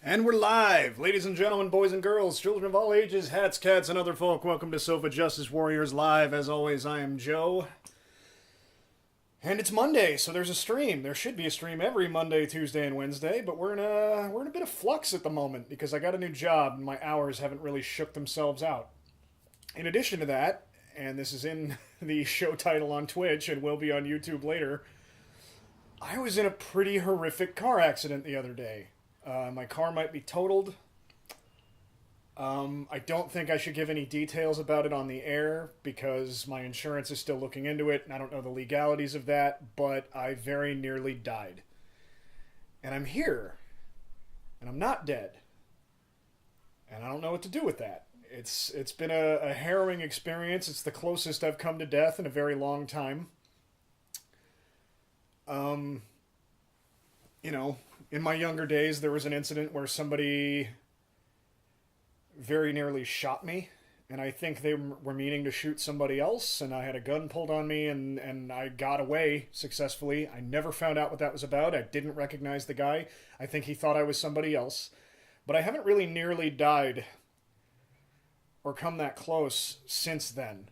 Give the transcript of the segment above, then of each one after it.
And we're live! Ladies and gentlemen, boys and girls, children of all ages, hats, cats, and other folk, welcome to Sofa Justice Warriors Live. As always, I am Joe. And it's Monday, so there's a stream. There should be a stream every Monday, Tuesday, and Wednesday, but we're in a bit of flux at the moment because I got a new job and my hours haven't really shook themselves out. In addition to that, and this is in the show title on Twitch and will be on YouTube later, I was in a pretty horrific car accident the other day. My car might be totaled. I don't think I should give any details about it on the air because my insurance is still looking into it and I don't know the legalities of that, but I very nearly died. And I'm here. And I'm not dead. And I don't know what to do with that. It's been a harrowing experience. It's the closest I've come to death in a very long time. In my younger days, there was an incident where somebody very nearly shot me, and I think they were meaning to shoot somebody else, and I had a gun pulled on me, and I got away successfully. I never found out what that was about. I didn't recognize the guy. I think he thought I was somebody else. But I haven't really nearly died or come that close since then.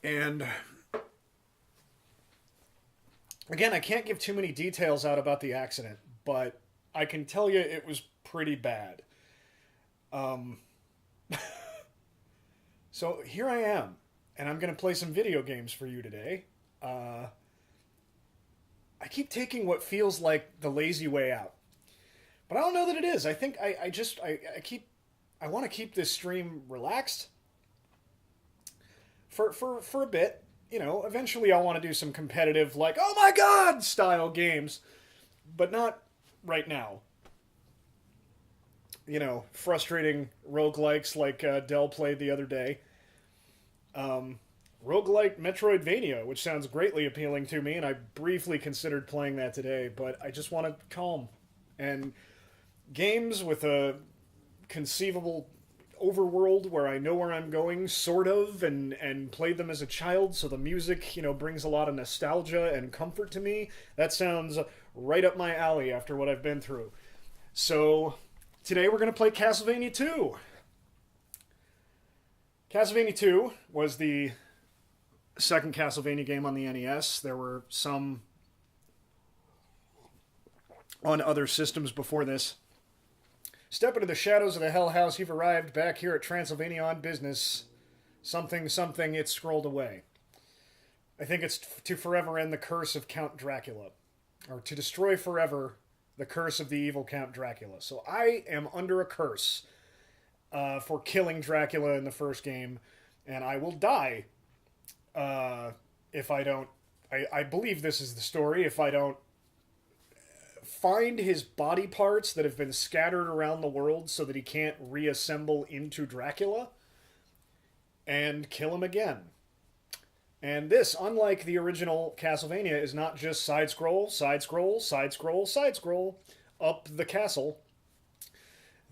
And again, I can't give too many details out about the accident, but I can tell you it was pretty bad. So here I am, and I'm going to play some video games for you today. I keep taking what feels like the lazy way out, but I don't know that it is. I think I want to keep this stream relaxed for a bit. Eventually I'll want to do some competitive, like, oh my god, style games. But not right now. Frustrating roguelikes like Dell played the other day. Roguelike MetroidVania, which sounds greatly appealing to me, and I briefly considered playing that today, but I just want to calm. And games with a conceivable overworld where I know where I'm going, sort of, and played them as a child, so the music, brings a lot of nostalgia and comfort to me. That sounds right up my alley after what I've been through. So, today we're going to play Castlevania II. Castlevania II was the second Castlevania game on the NES. There were some on other systems before this. Step into the shadows of the Hell House. You've arrived back here at Transylvania on business. Something, it's scrolled away. I think it's to forever end the curse of Count Dracula. Or to destroy forever the curse of the evil Count Dracula. So I am under a curse for killing Dracula in the first game. And I will die if I don't... I believe this is the story. If I don't find his body parts that have been scattered around the world so that he can't reassemble into Dracula and kill him again. And this, unlike the original Castlevania, is not just side scroll, side scroll, side scroll, side scroll up the castle.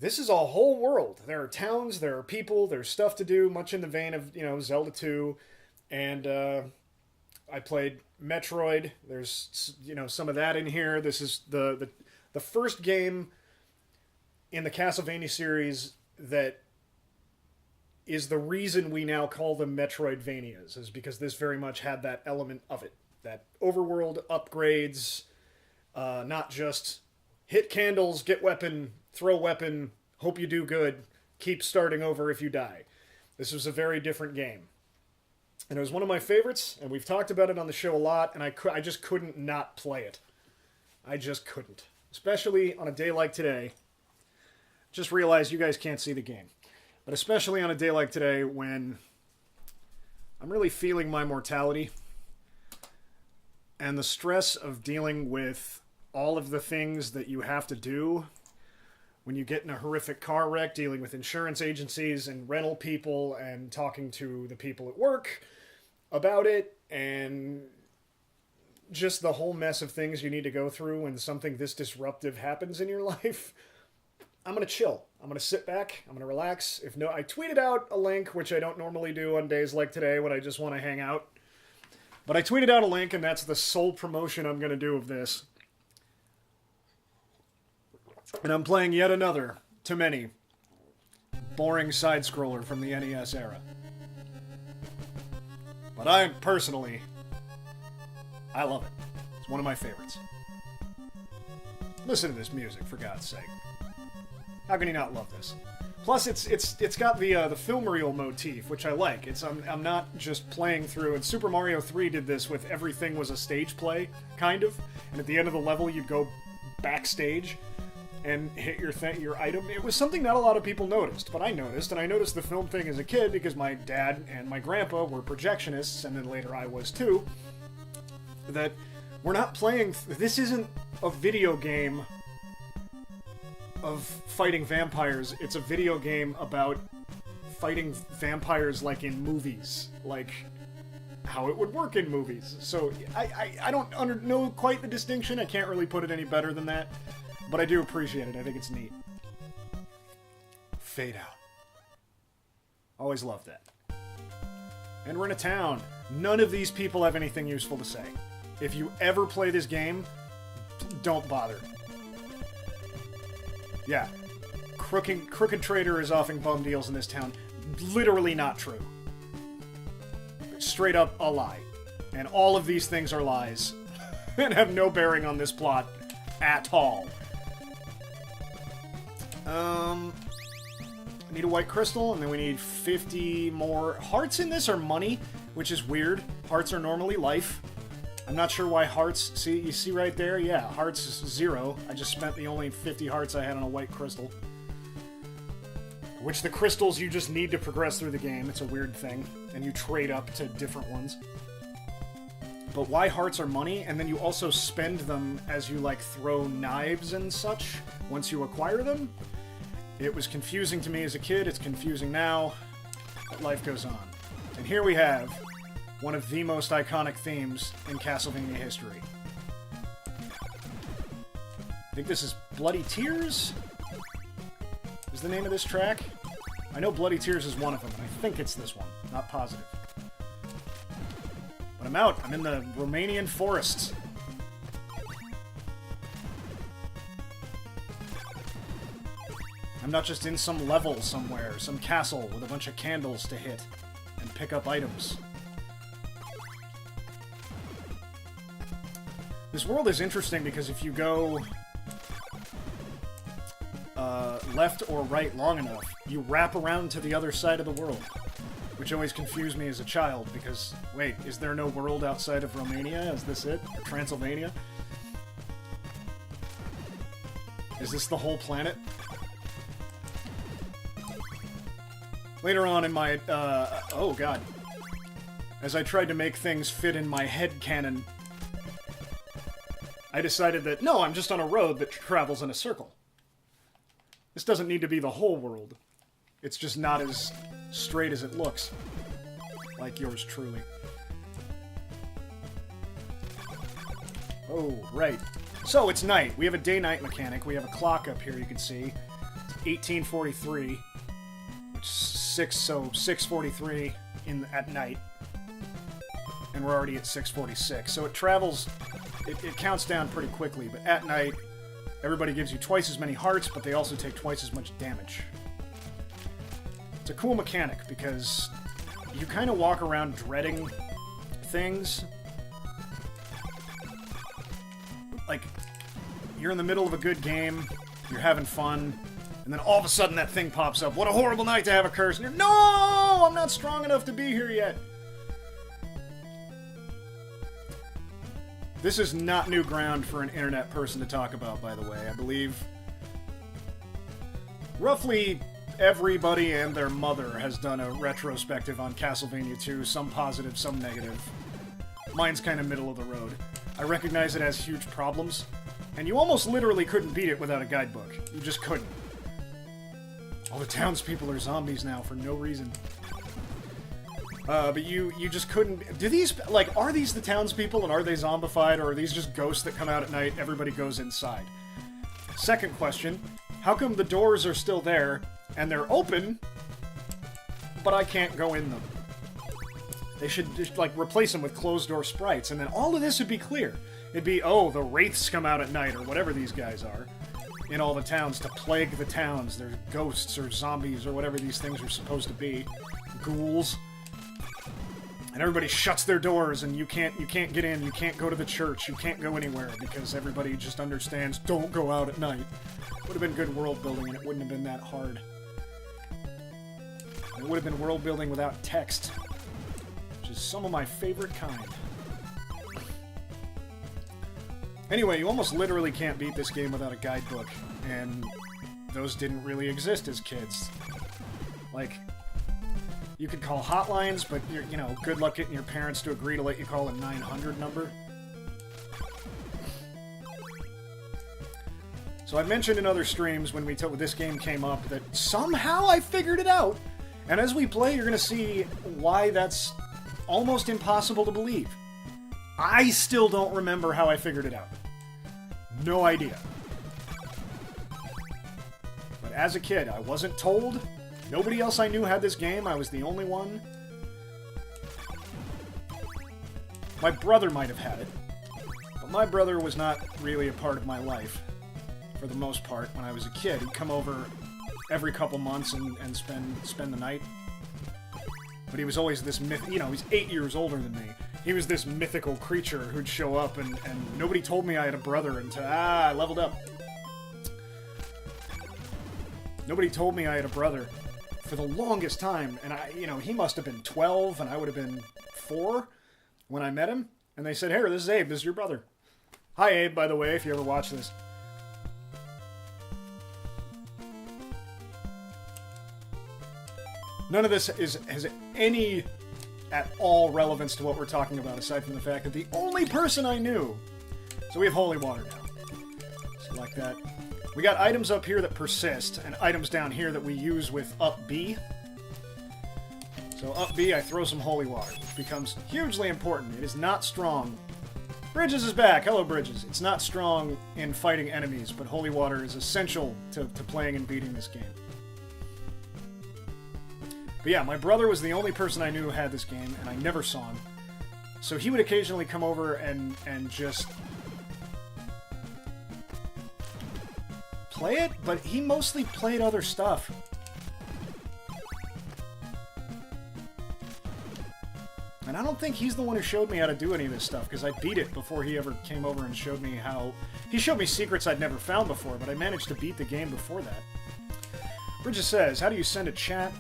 This is a whole world. There are towns, there are people, there's stuff to do, much in the vein of, Zelda 2. And I played Metroid. There's, some of that in here. This is the first game in the Castlevania series that is the reason we now call them Metroidvanias, is because this very much had that element of it. That overworld upgrades, not just hit candles, get weapon, throw weapon, hope you do good, keep starting over if you die. This was a very different game. And it was one of my favorites, and we've talked about it on the show a lot, and I just couldn't not play it. I just couldn't. Especially on a day like today. Just realized you guys can't see the game. But especially on a day like today when I'm really feeling my mortality and the stress of dealing with all of the things that you have to do when you get in a horrific car wreck, dealing with insurance agencies and rental people and talking to the people at work about it, and just the whole mess of things you need to go through when something this disruptive happens in your life. I'm going to chill. I'm going to sit back. I'm going to relax. I tweeted out a link, which I don't normally do on days like today when I just want to hang out. But I tweeted out a link, and that's the sole promotion I'm going to do of this. And I'm playing yet another, to many, boring side-scroller from the NES era. But I love it. It's one of my favorites. Listen to this music, for God's sake. How can you not love this? Plus, it's got the film reel motif, which I like. I'm not just playing through. And Super Mario 3 did this with everything was a stage play, kind of. And at the end of the level, you'd go backstage and hit your item. It was something not a lot of people noticed, but I noticed, and I noticed the film thing as a kid because my dad and my grandpa were projectionists, and then later I was too, that we're not playing... This isn't a video game of fighting vampires. It's a video game about fighting vampires like in movies. Like, how it would work in movies. So, I don't know quite the distinction. I can't really put it any better than that. But I do appreciate it. I think it's neat. Fade out. Always loved that. And we're in a town. None of these people have anything useful to say. If you ever play this game, don't bother. Yeah. Crooked Trader is offering bum deals in this town. Literally not true. Straight up a lie. And all of these things are lies. And have no bearing on this plot at all. I need a white crystal, and then we need 50 more. Hearts in this are money, which is weird. Hearts are normally life. I'm not sure why hearts... See, you see right there? Yeah, hearts is 0. I just spent the only 50 hearts I had on a white crystal. Which the crystals you just need to progress through the game. It's a weird thing. And you trade up to different ones. But why hearts are money, and then you also spend them as you, like, throw knives and such once you acquire them? It was confusing to me as a kid, it's confusing now, but life goes on. And here we have one of the most iconic themes in Castlevania history. I think this is Bloody Tears? Is the name of this track? I know Bloody Tears is one of them, and I think it's this one. Not positive. But I'm out. I'm in the Romanian forests. I'm not just in some level somewhere, some castle with a bunch of candles to hit and pick up items. This world is interesting because if you go left or right long enough, you wrap around to the other side of the world. Which always confused me as a child, because, wait, is there no world outside of Romania? Is this it? Or Transylvania? Is this the whole planet? Later on in my, oh god. As I tried to make things fit in my head canon, I decided that, no, I'm just on a road that travels in a circle. This doesn't need to be the whole world. It's just not as straight as it looks. Like yours truly. Oh, right. So, it's night. We have a day-night mechanic. We have a clock up here, you can see. It's 1843. Which is 6, so 6:43 at night. And we're already at 6:46. So it travels... It counts down pretty quickly, but at night, everybody gives you twice as many hearts, but they also take twice as much damage. It's a cool mechanic, because you kind of walk around dreading things. Like, you're in the middle of a good game, you're having fun, and then all of a sudden that thing pops up. What a horrible night to have a curse! And you're, no! I'm not strong enough to be here yet! This is not new ground for an internet person to talk about, by the way. I believe roughly everybody and their mother has done a retrospective on Castlevania II, some positive, some negative. Mine's kind of middle of the road. I recognize it has huge problems, and you almost literally couldn't beat it without a guidebook. You just couldn't. All the townspeople are zombies now for no reason. But you just couldn't... Do these... Like, are these the townspeople, and are they zombified, or are these just ghosts that come out at night, everybody goes inside? Second question, how come the doors are still there, and they're open, but I can't go in them? They should just, like, replace them with closed-door sprites, and then all of this would be clear. It'd be, oh, the wraiths come out at night, or whatever these guys are. in all the towns to plague the towns. There's ghosts or zombies or whatever these things are supposed to be. Ghouls. And everybody shuts their doors, and you can't get in, you can't go to the church, you can't go anywhere, because everybody just understands, don't go out at night. Would have been good world building, and it wouldn't have been that hard. It would have been world building without text, which is some of my favorite kind. Anyway, you almost literally can't beat this game without a guidebook, and those didn't really exist as kids. Like, you could call hotlines, but, you know, good luck getting your parents to agree to let you call a 900 number. So I mentioned in other streams when this game came up that somehow I figured it out. And as we play, you're going to see why that's almost impossible to believe. I still don't remember how I figured it out. No idea. But as a kid, I wasn't told. Nobody else I knew had this game. I was the only one. My brother might have had it. But my brother was not really a part of my life, for the most part, when I was a kid. He'd come over every couple months and spend the night. But he was always this you know, he's 8 years older than me. He was this mythical creature who'd show up, and nobody told me I had a brother until, I leveled up. Nobody told me I had a brother for the longest time, and you know, he must have been 12, and I would have been 4 when I met him, and they said, hey, this is Abe, this is your brother. Hi, Abe, by the way, if you ever watch this. None of this has any at all relevance to what we're talking about, aside from the fact that the only person I knew... So we have holy water now. So like that. We got items up here that persist, and items down here that we use with up B. So up B, I throw some holy water, which becomes hugely important. It is not strong. Bridges is back! Hello, Bridges. It's not strong in fighting enemies, but holy water is essential to playing and beating this game. But yeah, my brother was the only person I knew who had this game, and I never saw him. So he would occasionally come over and just play it, but he mostly played other stuff. And I don't think he's the one who showed me how to do any of this stuff, because I beat it before he ever came over and showed me how... He showed me secrets I'd never found before, but I managed to beat the game before that. Bridges says, how do you send a chat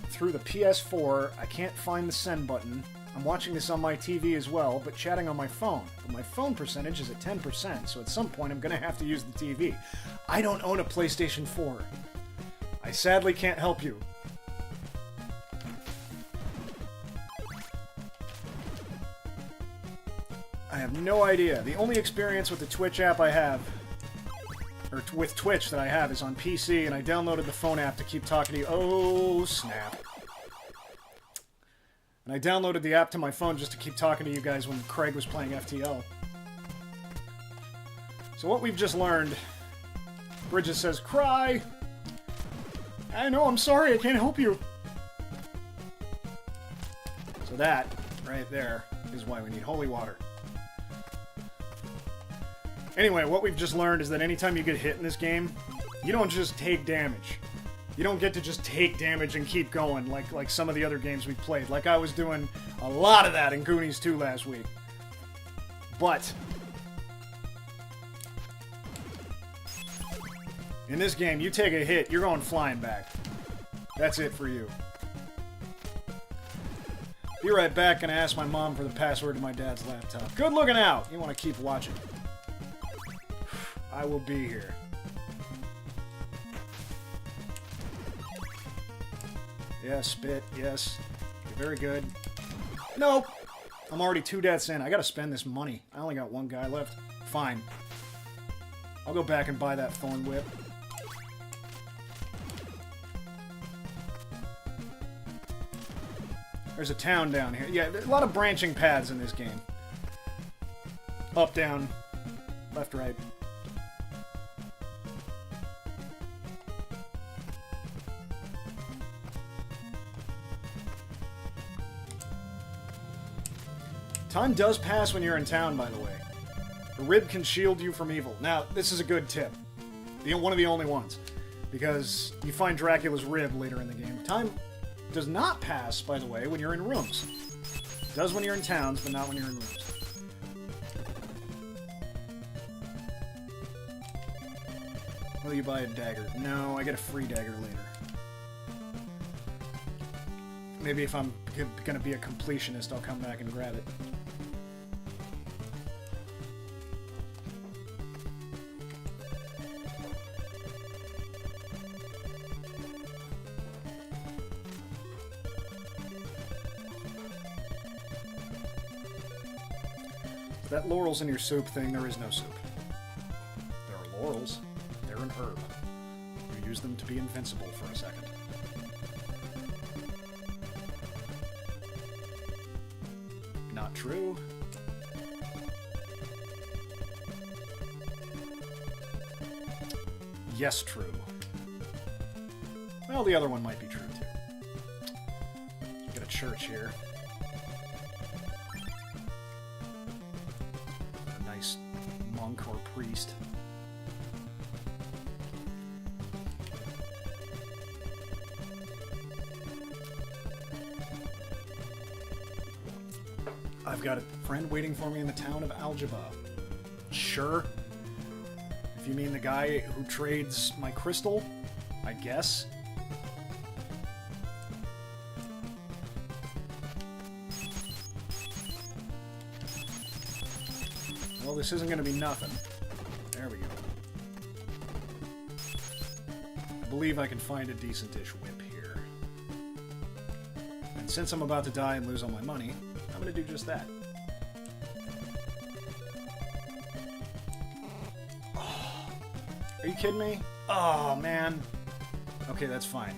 through the PS4? I can't find the send button. I'm watching this on my TV as well, but chatting on my phone. But my phone percentage is at 10%, so at some point I'm going to have to use the TV. I don't own a PlayStation 4. I sadly can't help you. I have no idea. The only experience with the Twitch app I have, or with Twitch that I have, is on PC, and I downloaded the phone app to keep talking to you. Oh, snap. And I downloaded the app to my phone just to keep talking to you guys when Craig was playing FTL. So what we've just learned... Bridges says, cry! I know, I'm sorry, I can't help you. So that, right there, is why we need holy water. Anyway, what we've just learned is that anytime you get hit in this game, you don't just take damage. You don't get to just take damage and keep going like some of the other games we played. Like I was doing a lot of that in Goonies 2 last week. But in this game, you take a hit, you're going flying back. That's it for you. Be right back, and ask my mom for the password to my dad's laptop. Good looking out! You want to keep watching. I will be here. Yes, spit, yes. You're very good. Nope! I'm already 2 deaths in. I gotta spend this money. I only got 1 guy left. Fine. I'll go back and buy that thorn whip. There's a town down here. Yeah, there's a lot of branching paths in this game. Up, down, left, right. Time does pass when you're in town, by the way. A rib can shield you from evil. Now, this is a good tip. One of the only ones. Because you find Dracula's rib later in the game. Time does not pass, by the way, when you're in rooms. It does when you're in towns, but not when you're in rooms. Will you buy a dagger? No, I get a free dagger later. Maybe if I'm gonna be a completionist, I'll come back and grab it. That laurels in your soup thing, there is no soup. There are laurels. They're an herb. You use them to be invincible for a second. Not true. Yes, true. Well, the other one might be true, too. Get a church here. A nice monk or priest. I've got a friend waiting for me in the town of Aljaba. Sure. If you mean the guy who trades my crystal, I guess. Well, this isn't going to be nothing. There we go. I believe I can find a decent-ish whip here. And since I'm about to die and lose all my money, I'm going to do just that. Oh, are you kidding me? Oh, man. Okay, that's fine.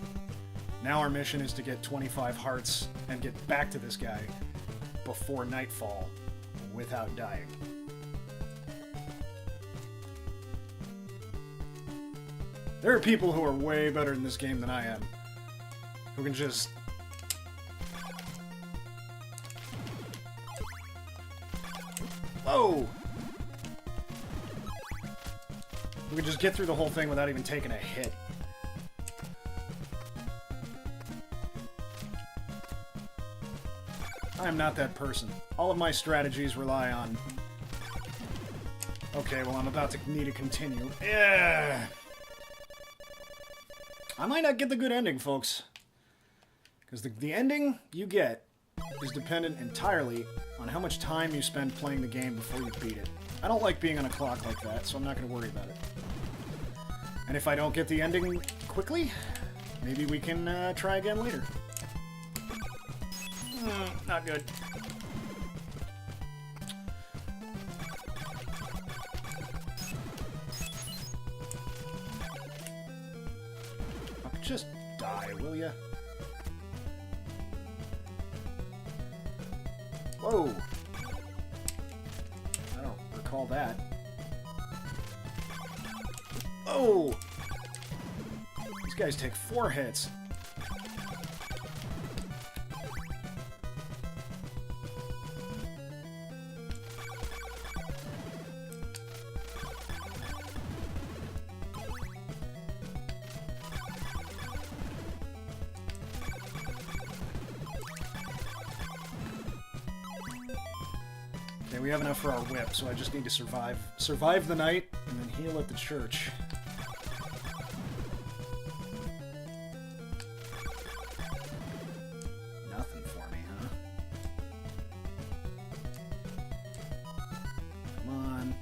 Now our mission is to get 25 hearts and get back to this guy before nightfall without dying. There are people who are way better in this game than I am. Who can just... Whoa! We can just get through the whole thing without even taking a hit. I am not that person. All of my strategies rely on... Okay, well, I'm about to need to continue. Yeah. I might not get the good ending, folks. Because the ending you get is dependent entirely on how much time you spend playing the game before you beat it. I don't like being on a clock like that, so I'm not going to worry about it. And if I don't get the ending quickly, maybe we can try again later. Not good. Just die, will ya? Whoa! I don't recall that. Oh! These guys take 4 hits. Okay, we have enough for our whip, so I just need to survive. Survive the night, and then heal at the church. Nothing for me, huh? Come on.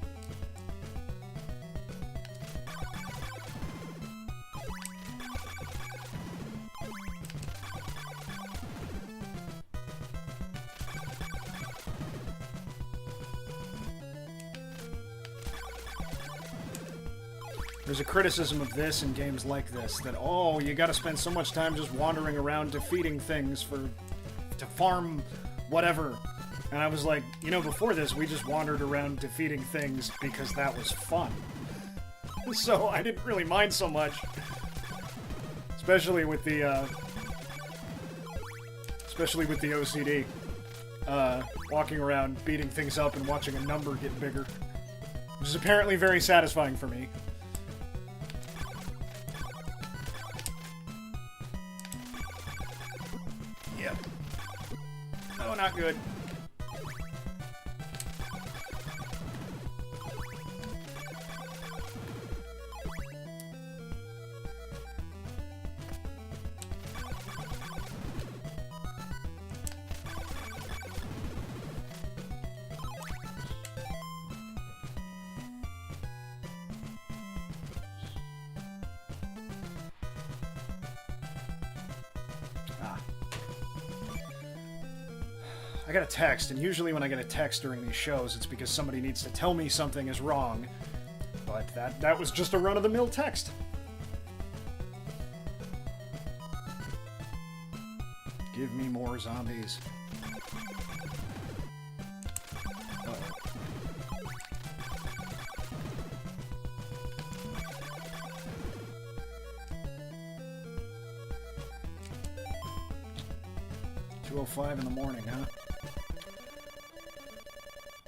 There's a criticism of this in games like this, that, oh, you gotta spend so much time just wandering around defeating things to farm whatever. And I was like, you know, before this, we just wandered around defeating things because that was fun. So I didn't really mind so much. Especially with the OCD. Walking around, beating things up, and watching a number get bigger. Which is apparently very satisfying for me. Oh, not good. I got a text, and usually when I get a text during these shows, it's because somebody needs to tell me something is wrong. But that was just a run-of-the-mill text. Give me more zombies. Uh-oh. $2:05 in the morning, huh?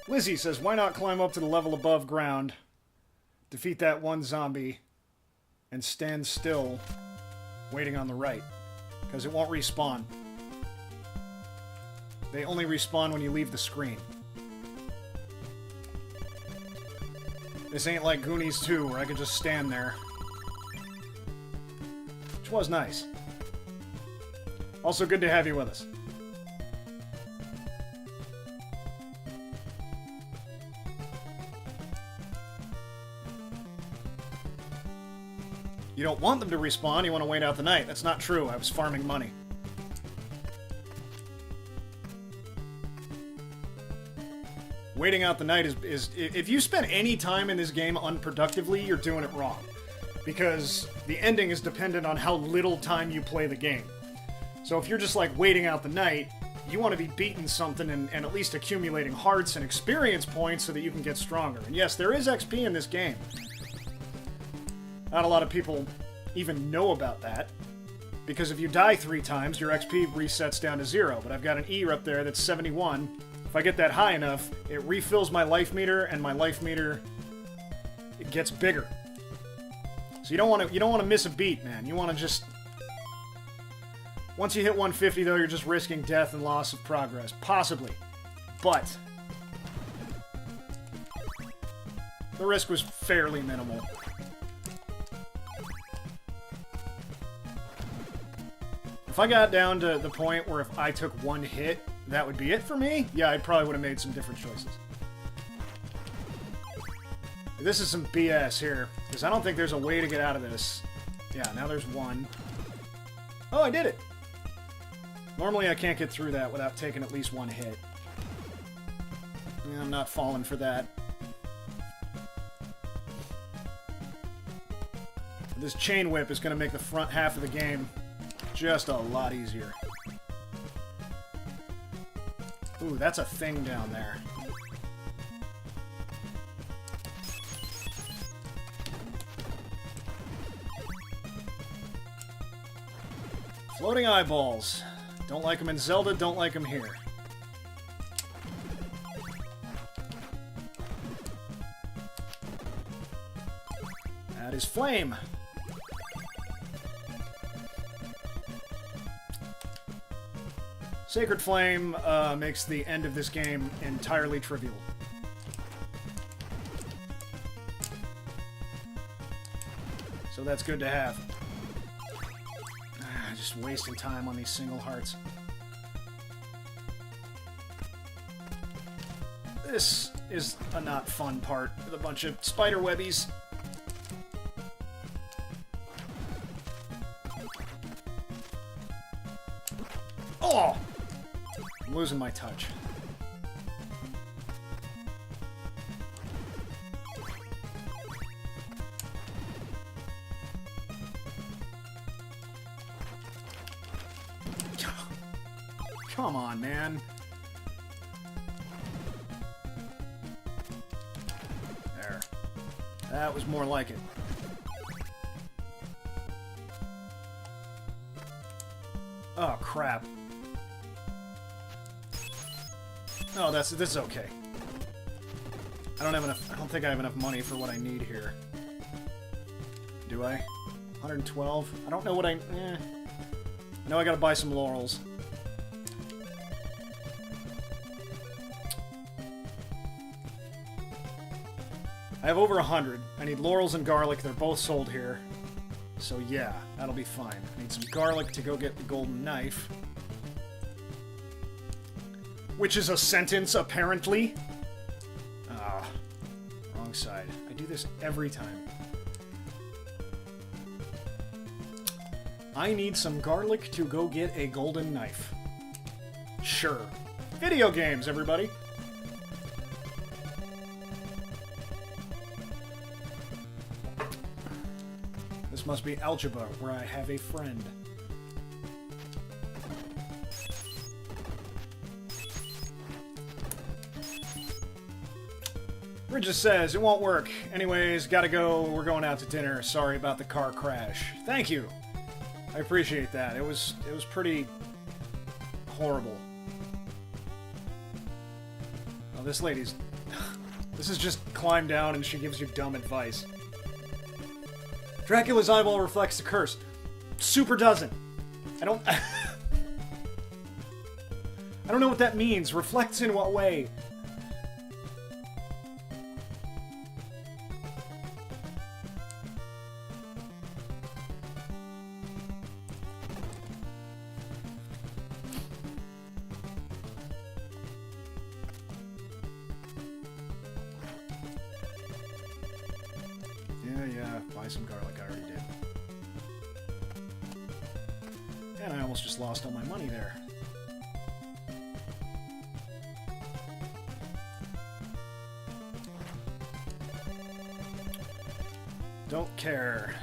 Lizzie says, why not climb up to the level above ground, defeat that one zombie, and stand still, waiting on the right? Because it won't respawn. They only respawn when you leave the screen. This ain't like Goonies 2, where I could just stand there. Which was nice. Also, good to have you with us. You don't want them to respawn, you want to wait out the night. That's not true. I was farming money. Waiting out the night is if you spend any time in this game unproductively, you're doing it wrong. Because the ending is dependent on how little time you play the game. So if you're just like waiting out the night, you want to be beating something and at least accumulating hearts and experience points so that you can get stronger. And yes, there is XP in this game. Not a lot of people even know about that, because if you die 3 times, your XP resets down to 0, but I've got an E up there that's 71. If I get that high enough, it refills my life meter, and my life meter, it gets bigger. So you don't want to miss a beat, man. You want to just... Once you hit 150, though, you're just risking death and loss of progress. Possibly. But the risk was fairly minimal. If I got down to the point where if I took 1 hit, that would be it for me, yeah, I probably would have made some different choices. This is some BS here, because I don't think there's a way to get out of this. Yeah, now there's 1. Oh, I did it! Normally I can't get through that without taking at least 1 hit. Yeah, I'm not falling for that. This chain whip is going to make the front half of the game just a lot easier. Ooh, that's a thing down there. Floating eyeballs. Don't like them in Zelda, don't like them here. That is flame. Sacred Flame makes the end of this game entirely trivial. So that's good to have. Just wasting time on these single hearts. This is a not fun part with a bunch of spider webbies. Oh! I'm losing my touch. Come on, man. There. That was more like it. Oh, crap. Oh, this is okay. I don't think I have enough money for what I need here. Do I? 112? I don't know what I know I gotta buy some laurels. I have over 100. I need laurels and garlic. They're both sold here. So yeah, that'll be fine. I need some garlic to go get the golden knife. Which is a sentence, apparently. Ah, wrong side. I do this every time. I need some garlic to go get a golden knife. Sure. Video games, everybody! This must be algebra, where I have a friend. Bridges says, it won't work. Anyways, gotta go. We're going out to dinner. Sorry about the car crash. Thank you. I appreciate that. It was pretty horrible. Oh, this lady's... This is just climb down and she gives you dumb advice. Dracula's eyeball reflects the curse. Super doesn't. I don't... I don't know what that means. Reflects in what way? Yeah, buy some garlic. I already did. And I almost just lost all my money there. Don't care.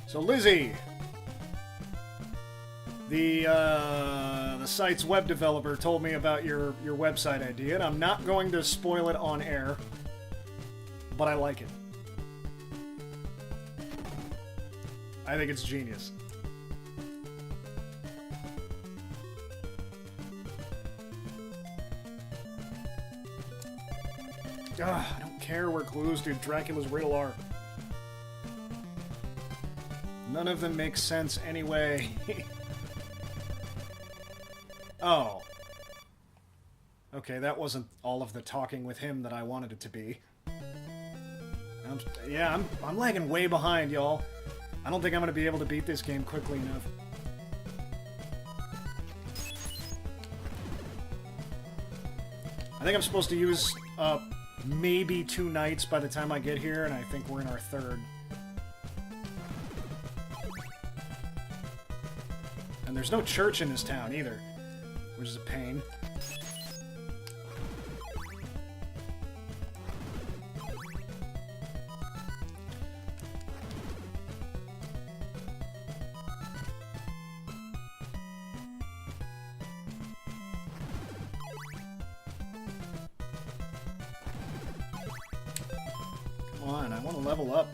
So Lizzie, the site's web developer, told me about your website idea, and I'm not going to spoil it on air, but I like it. I think it's genius. Ugh, I don't care where clues do. Dracula's riddle are. None of them make sense anyway. Oh. Okay, that wasn't all of the talking with him that I wanted it to be. I'm lagging way behind, y'all. I don't think I'm going to be able to beat this game quickly enough. I think I'm supposed to use maybe 2 nights by the time I get here, and I think we're in our 3rd. And there's no church in this town, either. Which is a pain. Come on, I want to level up.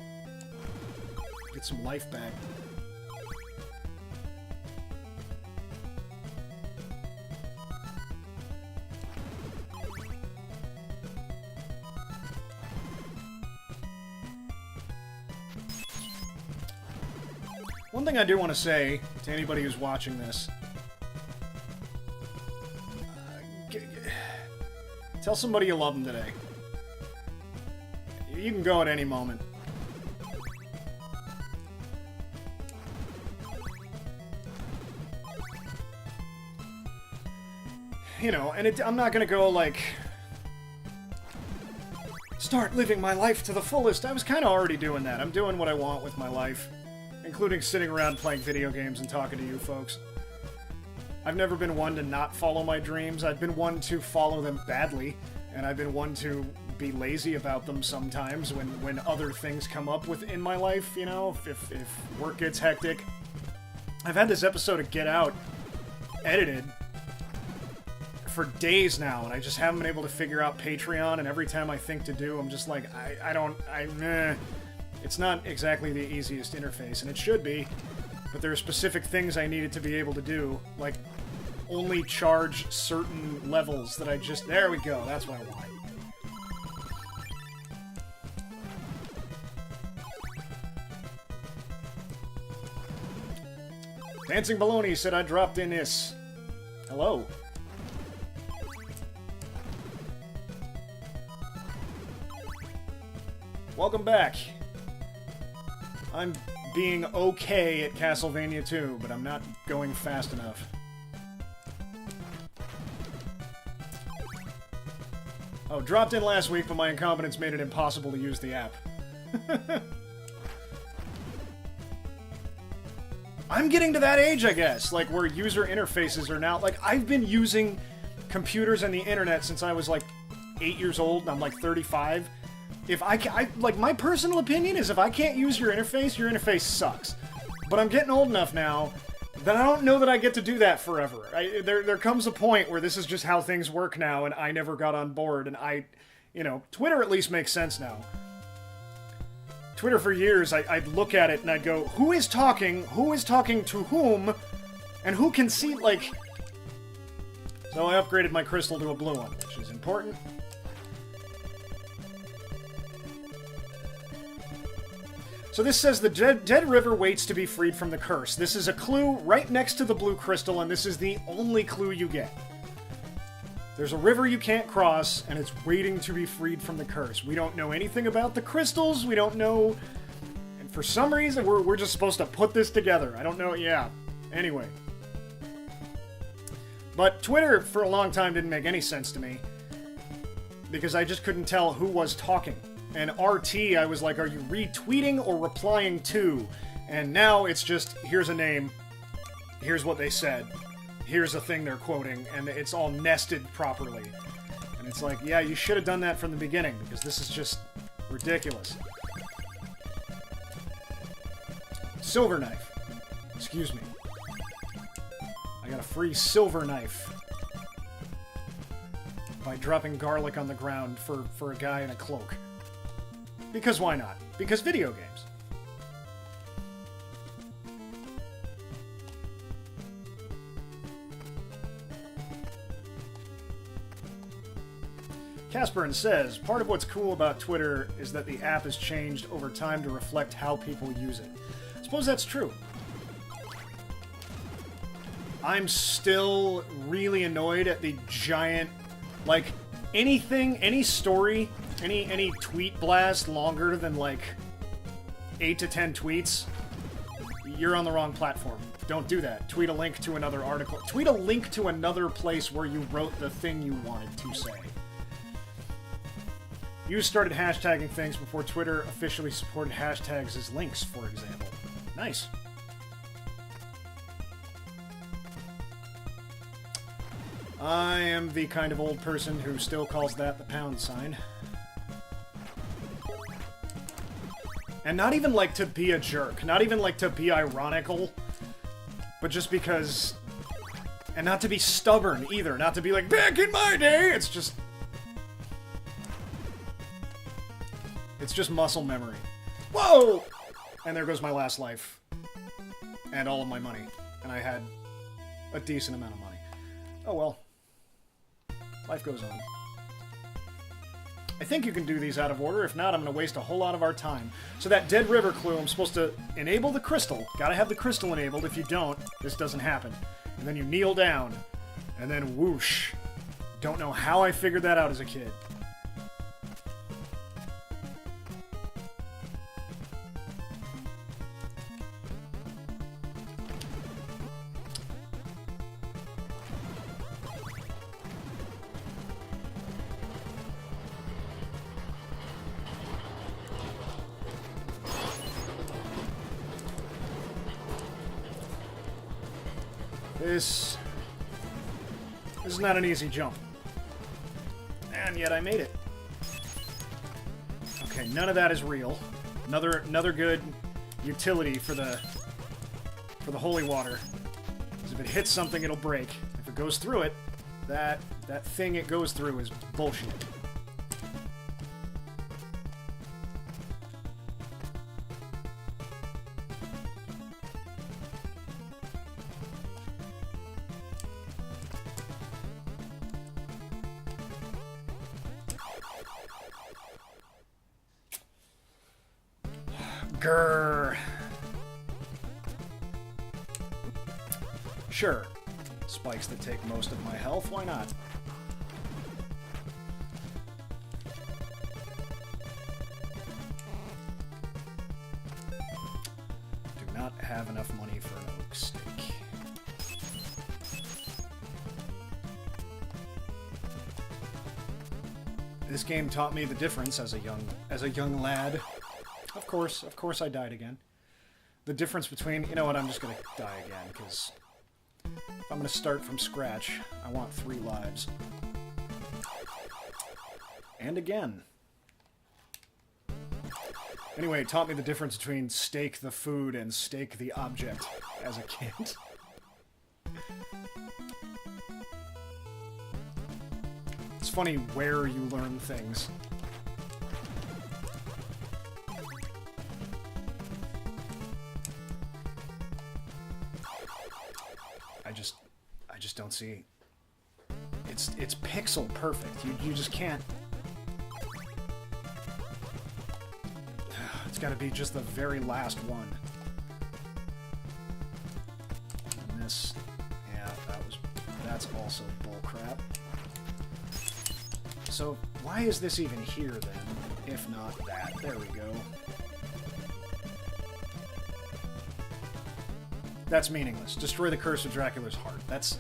Get some life back. One thing I do want to say to anybody who's watching this, tell somebody you love them today. You can go at any moment. You know, and I'm not gonna go like, start living my life to the fullest. I was kind of already doing that. I'm doing what I want with my life. Including sitting around playing video games and talking to you folks. I've never been one to not follow my dreams. I've been one to follow them badly, and I've been one to be lazy about them sometimes when other things come up in my life, you know, if work gets hectic. I've had this episode of Get Out edited for days now, and I just haven't been able to figure out Patreon, and every time I think to do, I'm just like, It's not exactly the easiest interface, and it should be, but there are specific things I needed to be able to do, like only charge certain levels that I just... There we go, that's what I want. Dancing Baloney said I dropped in this. Hello. Welcome back. I'm being okay at Castlevania II, but I'm not going fast enough. Oh, dropped in last week, but my incompetence made it impossible to use the app. I'm getting to that age, I guess, like, where user interfaces are now... Like, I've been using computers and the internet since I was, like, 8 years old, and I'm, like, 35. If like, my personal opinion is if I can't use your interface sucks. But I'm getting old enough now that I don't know that I get to do that forever. There comes a point where this is just how things work now, and I never got on board, and you know, Twitter at least makes sense now. Twitter for years, I'd look at it and I'd go, who is talking to whom, and who can see, like... So I upgraded my crystal to a blue one, which is important. So this says the Dead River waits to be freed from the curse. This is a clue right next to the blue crystal, and this is the only clue you get. There's a river you can't cross, and it's waiting to be freed from the curse. We don't know anything about the crystals, we don't know... And for some reason, we're just supposed to put this together. I don't know, yeah. Anyway. But Twitter, for a long time, didn't make any sense to me. Because I just couldn't tell who was talking. And RT, I was like, are you retweeting or replying to? And now it's just, here's a name, here's what they said, here's a thing they're quoting, and it's all nested properly. And it's like, yeah, you should have done that from the beginning, because this is just ridiculous. Silver knife. Excuse me. I got a free silver knife by dropping garlic on the ground for a guy in a cloak. Because why not? Because video games. Casperin says, part of what's cool about Twitter is that the app has changed over time to reflect how people use it. I suppose that's true. I'm still really annoyed at the giant, like, anything, any story, any tweet blast longer than, like, 8 to 10 tweets, you're on the wrong platform. Don't do that. Tweet a link to another article. Tweet a link to another place where you wrote the thing you wanted to say. You started hashtagging things before Twitter officially supported hashtags as links, for example. Nice. I am the kind of old person who still calls that the pound sign. And not even, like, to be a jerk. Not even, like, to be ironical. But just because... And not to be stubborn, either. Not to be like, back in my day! It's just... It's just muscle memory. Whoa! And there goes my last life. And all of my money. And I had a decent amount of money. Oh well. Life goes on. I think you can do these out of order. If not, I'm going to waste a whole lot of our time. So that Dead River clue, I'm supposed to enable the crystal. Gotta have the crystal enabled. If you don't, this doesn't happen. And then you kneel down. And then whoosh. Don't know how I figured that out as a kid. This is not an easy jump. And yet I made it. Okay, none of that is real. Another good utility for the holy water. Because if it hits something, it'll break. If it goes through it, that thing it goes through is bullshit. Grrr. Sure. Spikes that take most of my health, why not? Do not have enough money for an oak steak. This game taught me the difference as a young lad. Of course I died again. The difference between, you know what, I'm just gonna die again, because if I'm gonna start from scratch, I want 3 lives. And again. Anyway, it taught me the difference between steak the food and steak the object as a kid. It's funny where you learn things. I just don't see. It's pixel perfect. You just can't. It's got to be just the very last one. And this, yeah, that's also bullcrap. So why is this even here then? If not that, there we go. That's meaningless. Destroy the Curse of Dracula's Heart. That's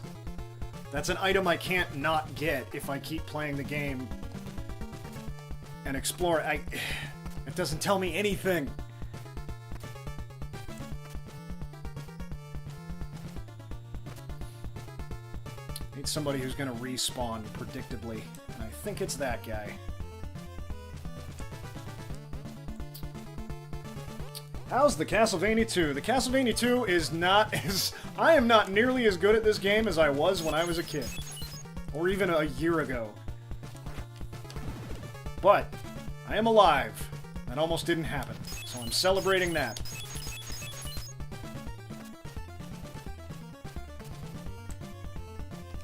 an item I can't not get if I keep playing the game and explore. It doesn't tell me anything. Need somebody who's gonna respawn predictably, and I think it's that guy. How's the Castlevania II? The Castlevania II is not as... I am not nearly as good at this game as I was when I was a kid. Or even a year ago. But, I am alive. That almost didn't happen. So I'm celebrating that.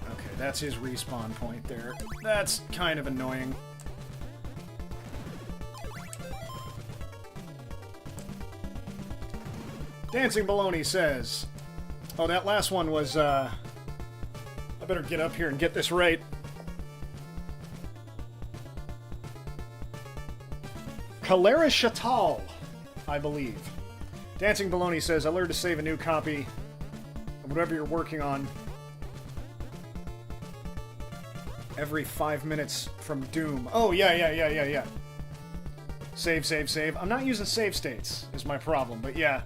Okay, that's his respawn point there. That's kind of annoying. Dancing Baloney says... Oh, that last one was, I better get up here and get this right. Calera Chatal, I believe. Dancing Baloney says, I learned to save a new copy of whatever you're working on every 5 minutes from Doom. Oh, yeah. Save. I'm not using save states, is my problem, but yeah.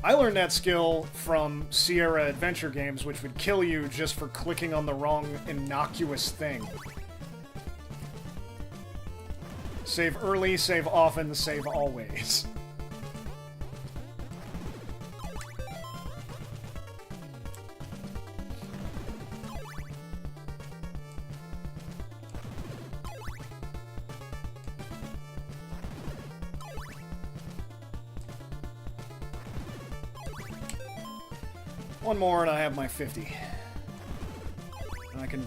I learned that skill from Sierra Adventure games, which would kill you just for clicking on the wrong innocuous thing. Save early, save often, save always. One more and I have my 50. And I can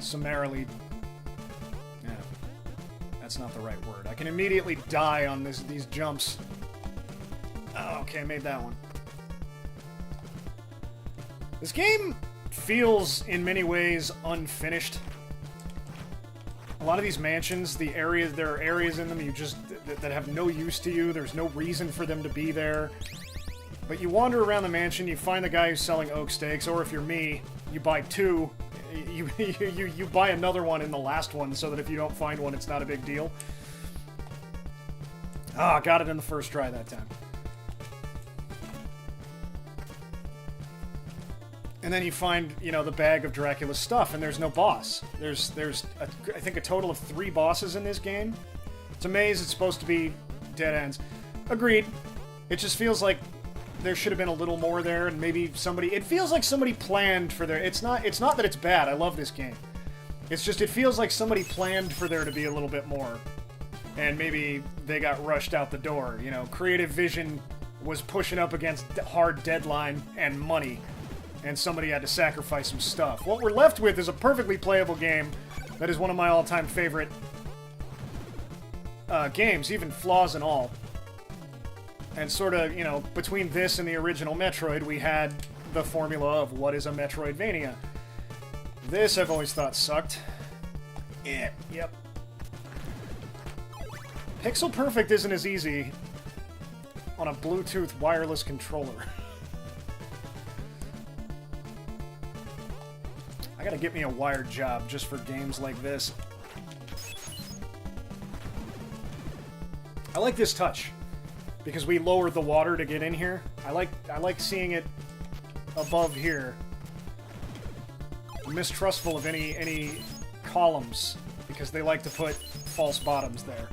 summarily... Yeah, that's not the right word. I can immediately die on these jumps. Oh, okay, I made that one. This game feels, in many ways, unfinished. A lot of these mansions, there are areas in them that have no use to you. There's no reason for them to be there. But you wander around the mansion, you find the guy who's selling oak steaks, or if you're me, you buy 2. You buy another one in the last one, so that if you don't find one, it's not a big deal. Ah, got it in the first try that time. And then you find, you know, the bag of Dracula's stuff, and there's no boss. There's I think a total of 3 bosses in this game. It's a maze, it's supposed to be dead ends. Agreed. It just feels like there should have been a little more there, and maybe somebody... It feels like somebody planned for there... It's not that it's bad, I love this game. It's just, it feels like somebody planned for there to be a little bit more. And maybe they got rushed out the door, you know. Creative vision was pushing up against hard deadline and money. And somebody had to sacrifice some stuff. What we're left with is a perfectly playable game that is one of my all-time favorite games, even flaws and all. And sort of, you know, between this and the original Metroid, we had the formula of what is a Metroidvania. This I've always thought sucked. Yeah, yep. Pixel Perfect isn't as easy on a Bluetooth wireless controller. I gotta get me a wired job just for games like this. I like this touch because we lowered the water to get in here. I like seeing it above here. I'm mistrustful of any columns because they like to put false bottoms there.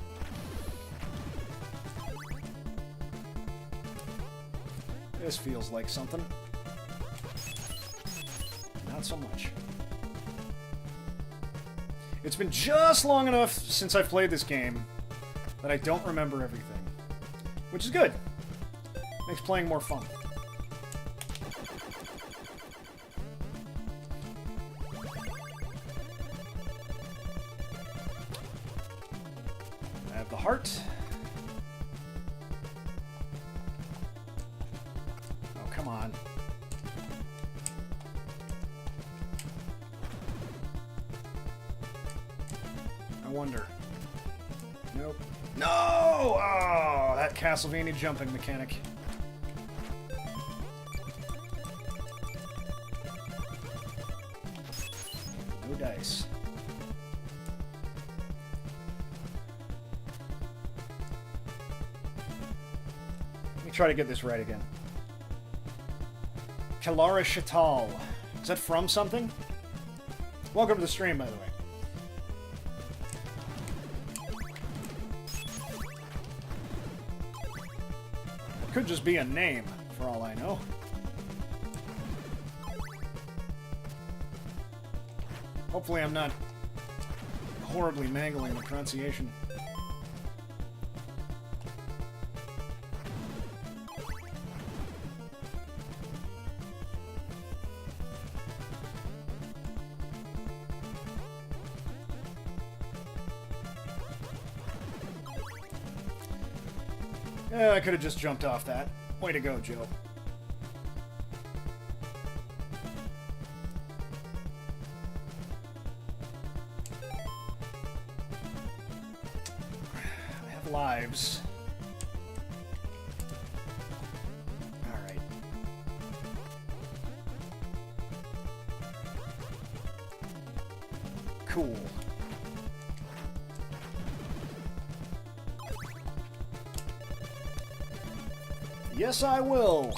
This feels like something. Not so much. It's been just long enough since I've played this game that I don't remember everything. Which is good. Makes playing more fun. I have the heart. Oh, come on. I wonder. Nope. No! Oh, that Castlevania jumping mechanic. No dice. Let me try to get this right again. Kalara Shatal. Is that from something? Welcome to the stream, by the way. Could just be a name, for all I know. Hopefully I'm not horribly mangling the pronunciation. Yeah, I could have just jumped off that. Way to go, Joe. I have lives. Alright. Cool. Yes, I will.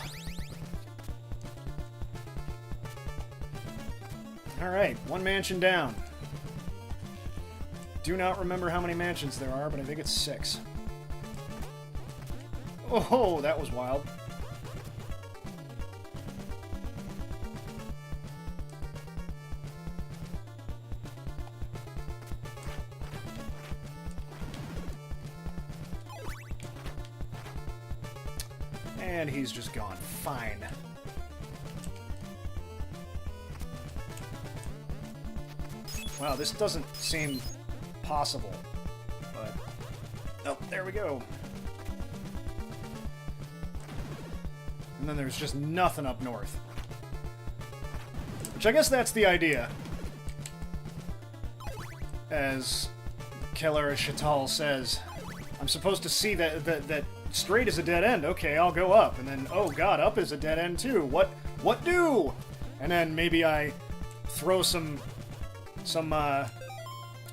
Alright, one mansion down. Do not remember how many mansions there are, but I think it's 6. Oh, that was wild. And he's just gone. Fine. Wow, this doesn't seem possible. But... oh, there we go. And then there's just nothing up north. Which I guess that's the idea. As Kalara Shatal says. I'm supposed to see that straight is a dead end. Okay, I'll go up. And then, oh god, up is a dead end too. What do? And then maybe I throw some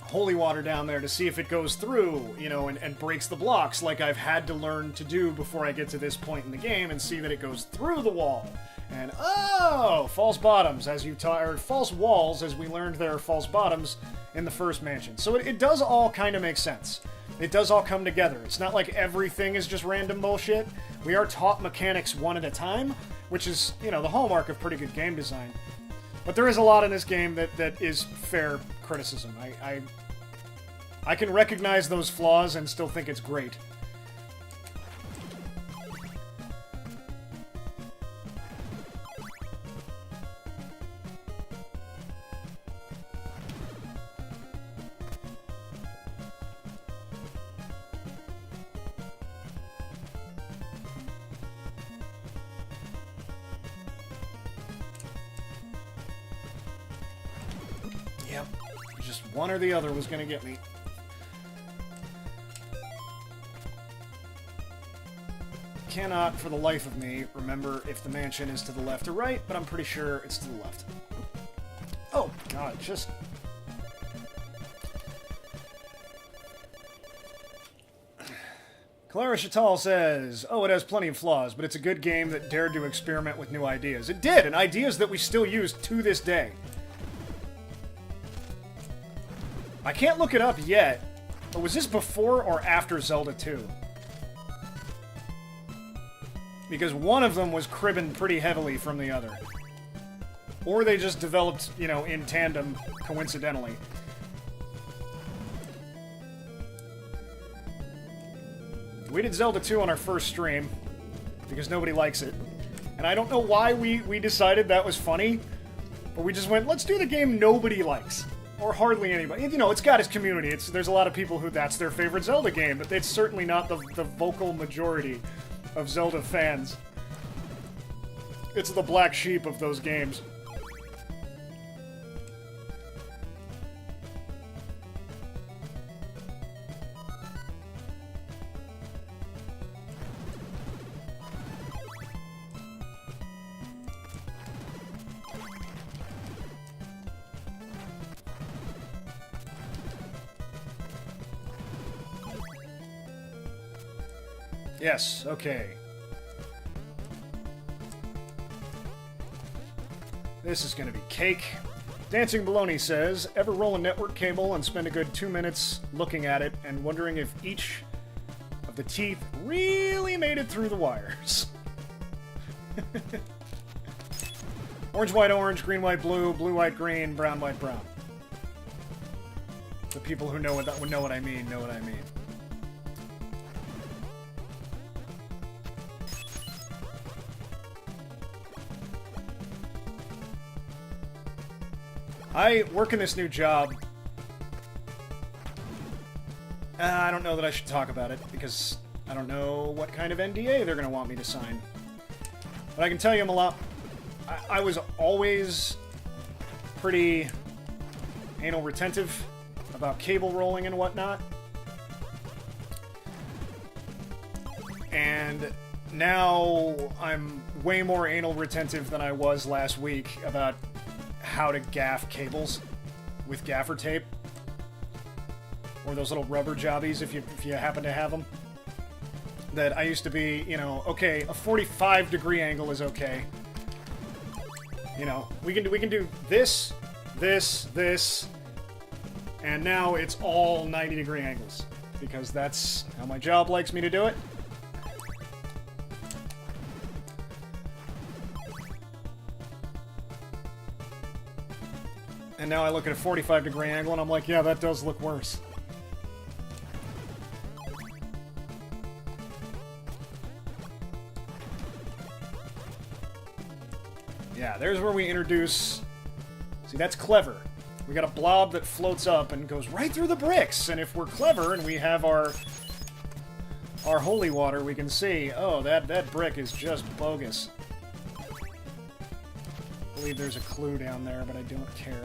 holy water down there to see if it goes through, you know, and breaks the blocks like I've had to learn to do before I get to this point in the game and see that it goes through the wall. And, oh, false bottoms, as you taught, or false walls, as we learned there are false bottoms in the first mansion. So it does all kind of make sense. It does all come together. It's not like everything is just random bullshit. We are taught mechanics one at a time, which is, you know, the hallmark of pretty good game design. But there is a lot in this game that is fair criticism. I can recognize those flaws and still think it's great. Just one or the other was gonna get me. Cannot, for the life of me, remember if the mansion is to the left or right, but I'm pretty sure it's to the left. Oh, God, just... Clara Chatal says, oh, it has plenty of flaws, but it's a good game that dared to experiment with new ideas. It did, and ideas that we still use to this day. I can't look it up yet, but was this before or after Zelda 2? Because one of them was cribbing pretty heavily from the other. Or they just developed, you know, in tandem, coincidentally. We did Zelda 2 on our first stream, because nobody likes it. And I don't know why we decided that was funny, but we just went, let's do the game nobody likes. Or hardly anybody. You know, it's got its community. There's a lot of people who that's their favorite Zelda game, but it's certainly not the vocal majority of Zelda fans. It's the black sheep of those games. Yes, okay. This is gonna be cake. Dancing Baloney says, ever roll a network cable and spend a good 2 minutes looking at it and wondering if each of the teeth really made it through the wires? Orange, white, orange, green, white, blue, blue, white, green, brown, white, brown. The people who know what I mean know what I mean. I work in this new job. I don't know that I should talk about it, because I don't know what kind of NDA they're going to want me to sign. But I can tell you I'm a lot... I was always pretty anal retentive about cable rolling and whatnot. And now I'm way more anal retentive than I was last week about how to gaff cables with gaffer tape, or those little rubber jobbies if you happen to have them. That I used to be, you know, okay, a 45-degree angle is okay. You know, we can do this, this, this, and now it's all 90-degree angles because that's how my job likes me to do it. And now I look at a 45-degree angle and I'm like, yeah, that does look worse. Yeah, there's where we introduce... See, that's clever. We got a blob that floats up and goes right through the bricks. And if we're clever and we have our holy water, we can see, oh, that brick is just bogus. I believe there's a clue down there, but I don't care.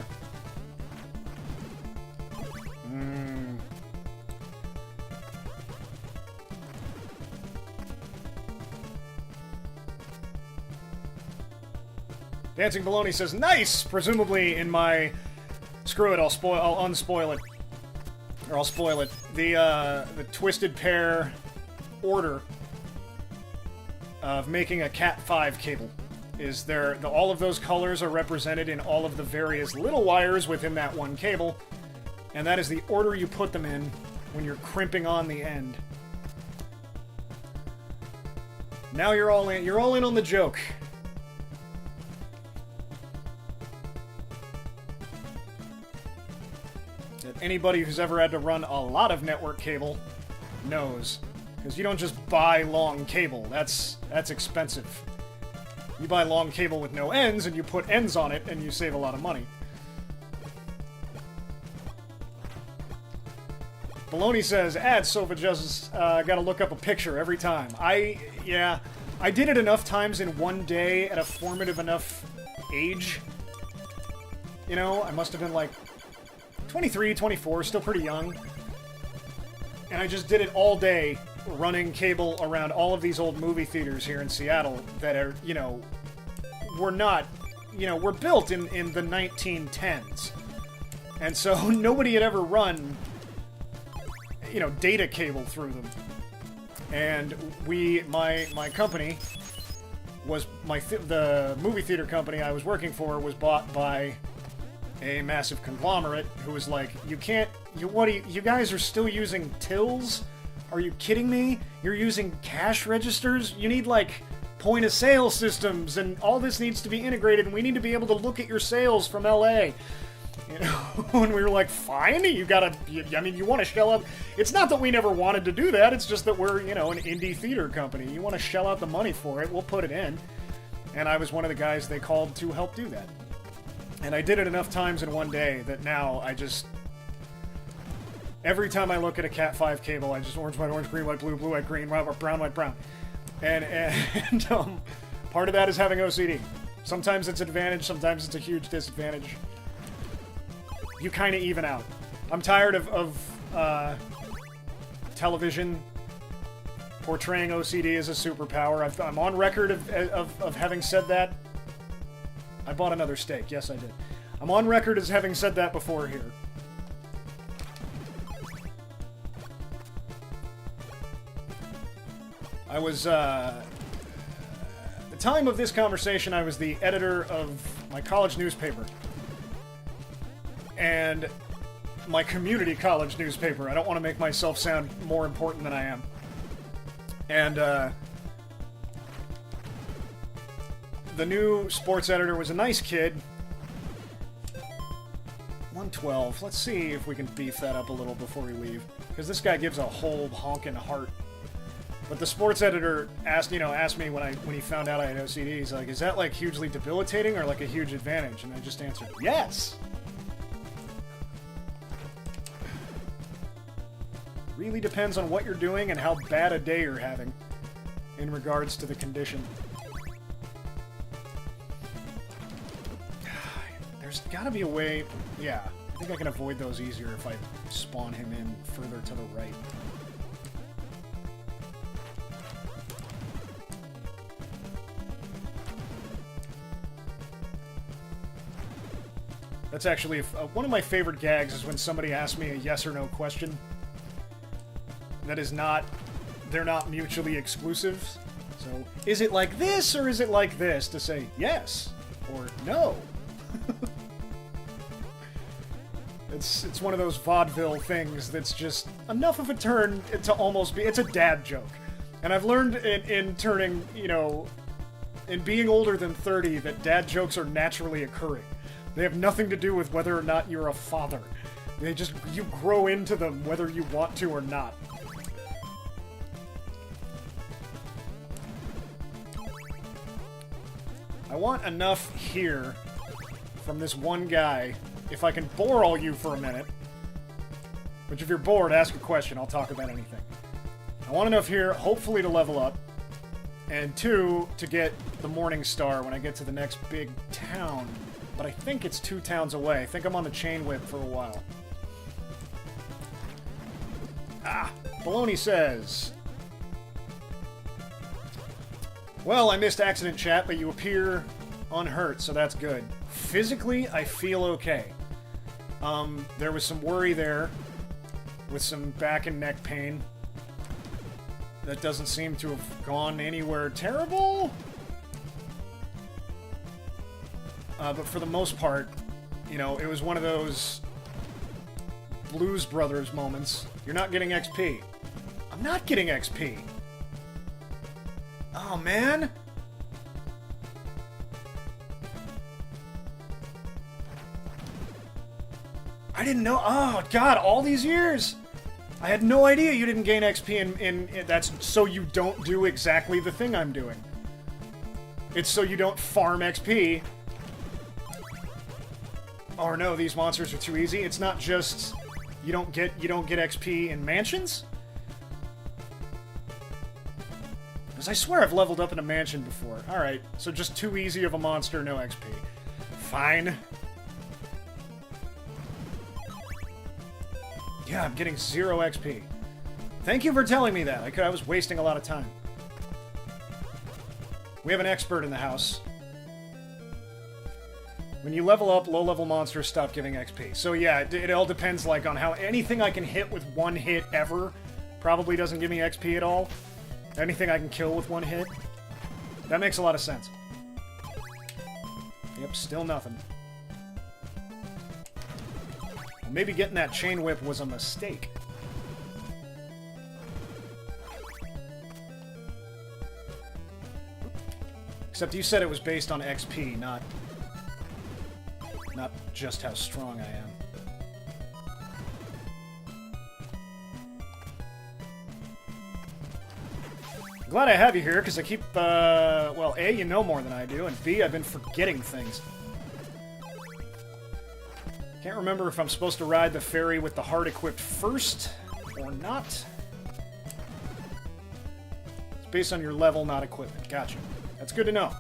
Dancing Baloney says, nice! Presumably in my... Screw it, I'll unspoil it. Or I'll spoil it. The Twisted Pair order of making a Cat 5 cable is there. All of those colors are represented in all of the various little wires within that one cable, and that is the order you put them in when you're crimping on the end. Now you're all in. You're all in on the joke. That anybody who's ever had to run a lot of network cable knows, because you don't just buy long cable. That's expensive. You buy long cable with no ends, and you put ends on it, and you save a lot of money. Baloney says, Sova just gotta look up a picture every time. I did it enough times in one day at a formative enough age. You know, I must have been like 23, 24, still pretty young. And I just did it all day, running cable around all of these old movie theaters here in Seattle that are, you know, were not, you know, were built in the 1910s. And so nobody had ever run, you know, data cable through them. And my company was, the movie theater company I was working for was bought by a massive conglomerate who was like, you guys are still using tills? Are you kidding me? You're using cash registers? You need, like, point-of-sale systems, and all this needs to be integrated, and we need to be able to look at your sales from LA. You know, and we were like, fine, you want to shell out... It's not that we never wanted to do that, it's just that we're, you know, an indie theater company. You want to shell out the money for it, we'll put it in. And I was one of the guys they called to help do that. And I did it enough times in one day that now I just... Every time I look at a Cat 5 cable, I just orange, white, orange, green, white, blue, blue, white, green, white, brown, white, brown. And part of that is having OCD. Sometimes it's an advantage, sometimes it's a huge disadvantage. You kind of even out. I'm tired of television portraying OCD as a superpower. I'm on record of having said that. I bought another steak. Yes, I did. I'm on record as having said that before here. I was, at the time of this conversation, I was the editor of my college newspaper. And my community college newspaper. I don't want to make myself sound more important than I am. And, the new sports editor was a nice kid. 112. Let's see if we can beef that up a little before we leave. Because this guy gives a whole honkin' heart. But the sports editor asked me when he found out I had OCD, he's like, is that, like, hugely debilitating or, like, a huge advantage? And I just answered, yes! Really depends on what you're doing and how bad a day you're having in regards to the condition. There's gotta be a way... Yeah, I think I can avoid those easier if I spawn him in further to the right. That's actually... one of my favorite gags is when somebody asks me a yes or no question. That is not... They're not mutually exclusive. So, is it like this or is it like this? To say yes or no. It's one of those vaudeville things that's just enough of a turn to almost be... It's a dad joke. And I've learned in turning, you know... In being older than 30 that dad jokes are naturally occurring. They have nothing to do with whether or not you're a father. They just... You grow into them whether you want to or not. I want enough here from this one guy, if I can bore all you for a minute. Which, if you're bored, ask a question. I'll talk about anything. I want enough here, hopefully, to level up. And 2, to get the Morning Star when I get to the next big town. But I think it's 2 towns away. I think I'm on the chain whip for a while. Ah! Baloney says... Well, I missed accident chat, but you appear unhurt, so that's good. Physically, I feel okay. There was some worry there, with some back and neck pain. That doesn't seem to have gone anywhere terrible. But for the most part, you know, it was one of those Blues Brothers moments. You're not getting XP. I'm not getting XP. Oh, man. I didn't know. Oh, God, all these years. I had no idea you didn't gain XP in that's so you don't do exactly the thing I'm doing. It's so you don't farm XP. Or no, these monsters are too easy. It's not just you don't get XP in mansions? Because I swear I've leveled up in a mansion before. Alright, so just too easy of a monster, no XP. Fine. Yeah, I'm getting 0 XP. Thank you for telling me that. I was wasting a lot of time. We have an expert in the house. When you level up, low-level monsters stop giving XP. So yeah, it all depends like on how... Anything I can hit with one hit ever probably doesn't give me XP at all. Anything I can kill with one hit. That makes a lot of sense. Yep, still nothing. Maybe getting that chain whip was a mistake. Except you said it was based on XP, not just how strong I am. Glad I have you here, because I keep, well, A, you know more than I do, and B, I've been forgetting things. Can't remember if I'm supposed to ride the ferry with the heart equipped first, or not. It's based on your level, not equipment. Gotcha. That's good to know.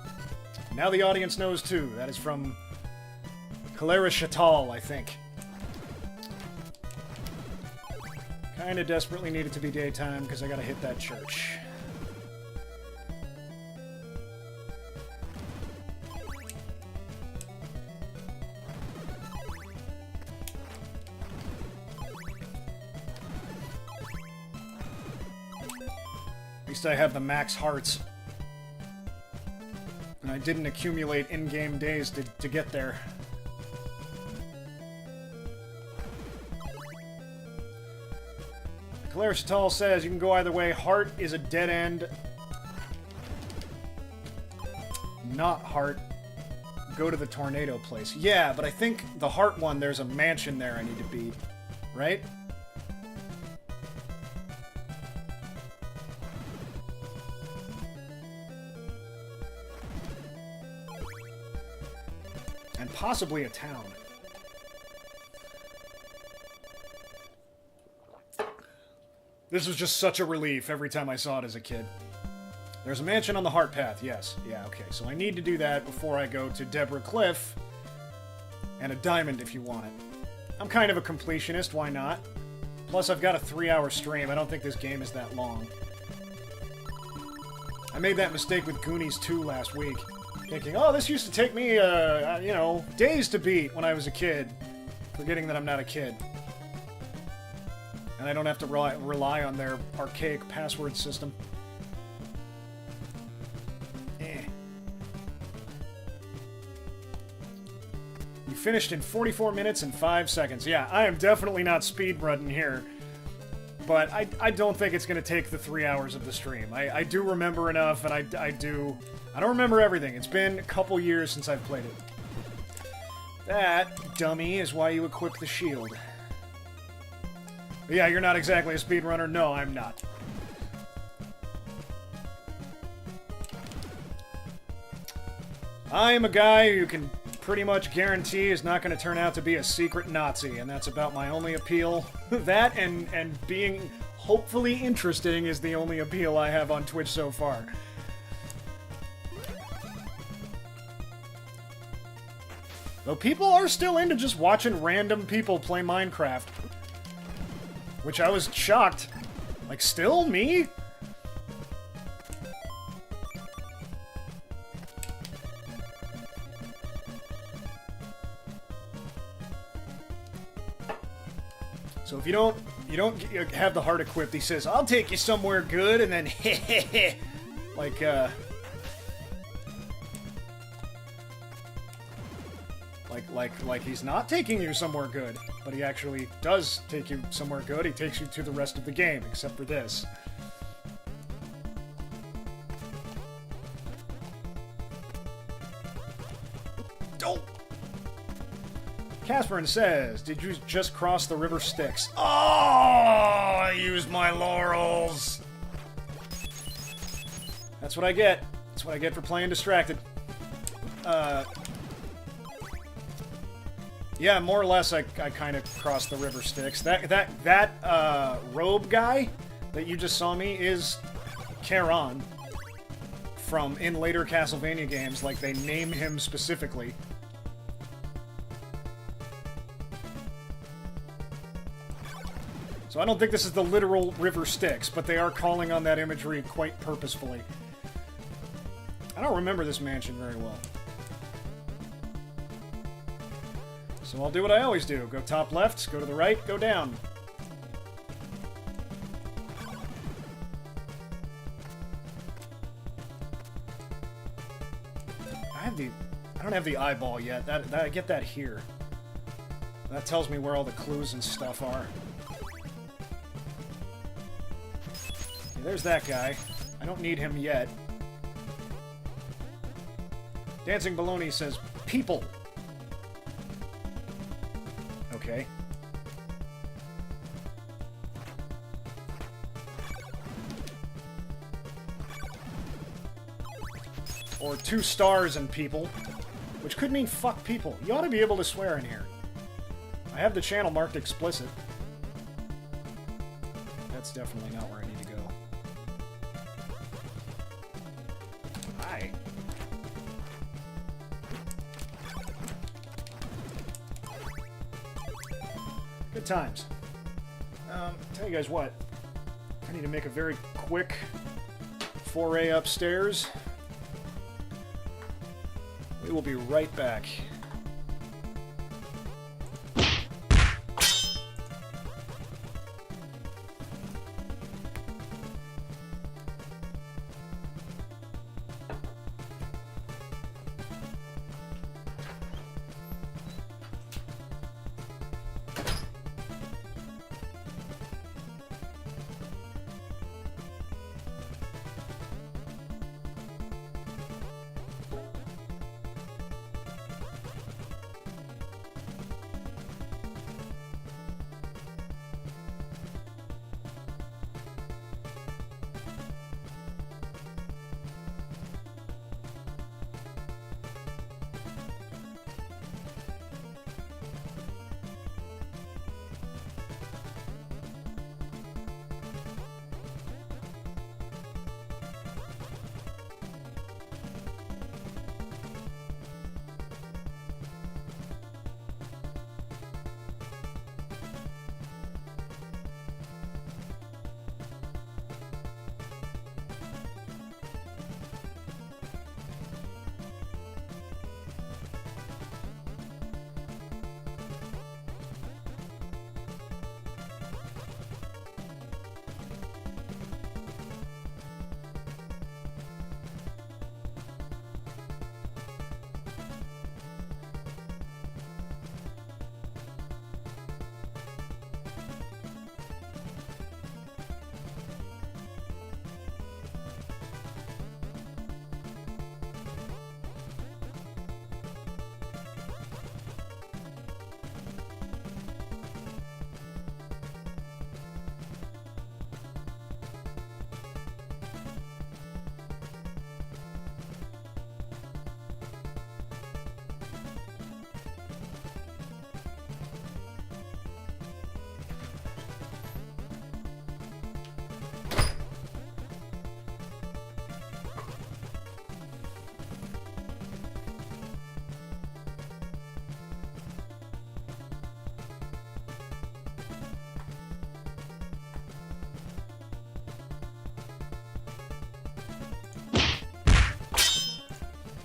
Now the audience knows, too. That is from Calera Chatal, I think. Kinda desperately need it to be daytime, because I gotta hit that church. At least I have the max hearts. And I didn't accumulate in-game days to get there. Claire Chatal says you can go either way. Heart is a dead end. Not heart. Go to the tornado place. Yeah, but I think the heart one, there's a mansion there I need to beat. Right? And possibly a town. This was just such a relief every time I saw it as a kid. There's a mansion on the Heart Path, yes. Yeah, okay, so I need to do that before I go to Deborah Cliff. And a diamond if you want it. I'm kind of a completionist, why not? Plus, I've got a 3-hour stream. I don't think this game is that long. I made that mistake with Goonies 2 last week. Thinking, oh, this used to take me, you know, days to beat when I was a kid. Forgetting that I'm not a kid. And I don't have to rely on their archaic password system. Eh. You finished in 44 minutes and 5 seconds. Yeah, I am definitely not speedrunning here. But I don't think it's going to take the 3 hours of the stream. I do remember enough, and I don't remember everything. It's been a couple years since I've played it. That, dummy, is why you equip the shield. But yeah, you're not exactly a speedrunner. No, I'm not. I am a guy who can pretty much guarantee is not going to turn out to be a secret Nazi, and that's about my only appeal. That and being hopefully interesting is the only appeal I have on Twitch so far. Though people are still into just watching random people play Minecraft. Which I was shocked. Like, still? Me? So if you don't have the heart equipped, he says, I'll take you somewhere good, and then like, like he's not taking you somewhere good, but he actually does take you somewhere good. He takes you to the rest of the game, except for this. Oh! Casperin says, did you just cross the river Styx? Oh, I used my laurels. That's what I get. That's what I get for playing distracted. Yeah, more or less, I kind of crossed the river Styx. That robe guy that you just saw me is Charon from in later Castlevania games. Like, they name him specifically. So I don't think this is the literal river Styx, but they are calling on that imagery quite purposefully. I don't remember this mansion very well. So I'll do what I always do. Go top left, go to the right, go down. I don't have the eyeball yet. I get that here. That tells me where all the clues and stuff are. Okay, there's that guy. I don't need him yet. Dancing Baloney says, people. Okay. Or 2 stars and people, which could mean fuck people. You ought to be able to swear in here. I have the channel marked explicit. That's definitely not where I need to go. Hi. Good times. Tell you guys what. I need to make a very quick foray upstairs. We will be right back.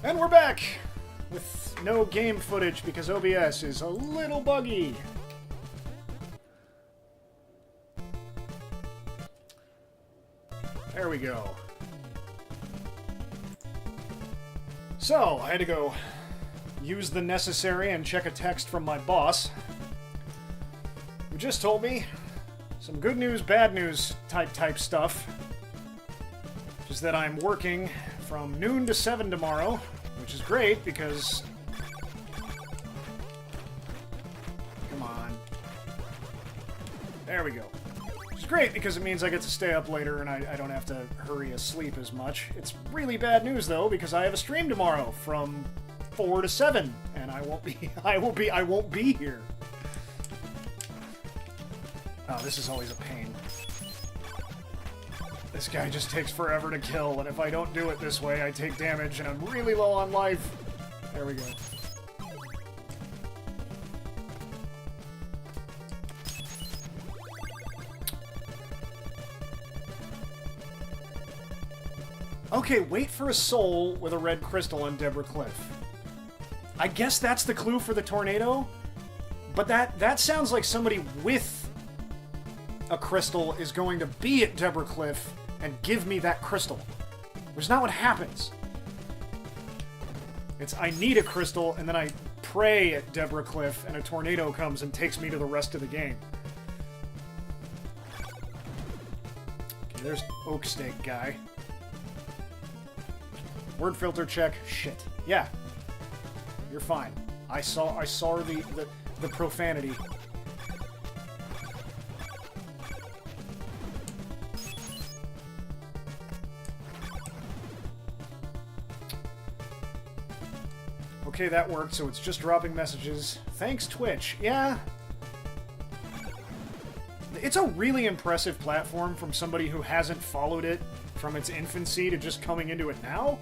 And we're back with no game footage because OBS is a little buggy. There we go. So, I had to go use the necessary and check a text from my boss, who just told me some good news, bad news type stuff. Just that I'm working from noon to 7 tomorrow, which is great because... Come on. There we go. Which is great because it means I get to stay up later and I don't have to hurry asleep as much. It's really bad news though because I have a stream tomorrow from 4 to 7 and I won't be here. Oh, this is always a pain. This guy just takes forever to kill, and if I don't do it this way, I take damage, and I'm really low on life. There we go. Okay, wait for a soul with a red crystal on Deborah Cliff. I guess that's the clue for the tornado? But that sounds like somebody with a crystal is going to be at Deborah Cliff and give me that crystal. Which is not what happens. It's I need a crystal, and then I pray at Deborah Cliff, and a tornado comes and takes me to the rest of the game. Okay, there's Oak Steak guy. Word filter check. Shit. Yeah. You're fine. I saw the profanity. Okay, that worked, so it's just dropping messages. Thanks, Twitch. Yeah. It's a really impressive platform from somebody who hasn't followed it from its infancy to just coming into it now.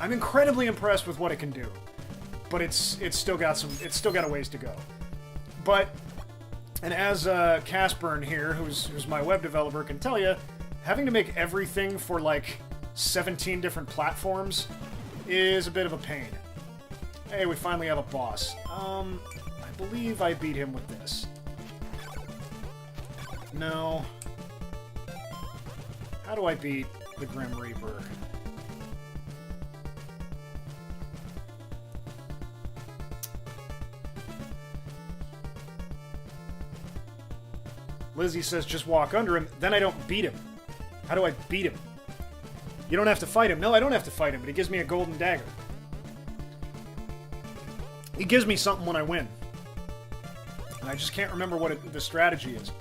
I'm incredibly impressed with what it can do, but it's still got a ways to go. But, and as Casburn here, who's my web developer, can tell you, having to make everything for like 17 different platforms is a bit of a pain. Hey, we finally have a boss. I believe I beat him with this. No. How do I beat the Grim Reaper? Lizzie says just walk under him, then I don't beat him. How do I beat him? You don't have to fight him. No, I don't have to fight him, but he gives me a golden dagger. He gives me something when I win. And I just can't remember what the strategy is.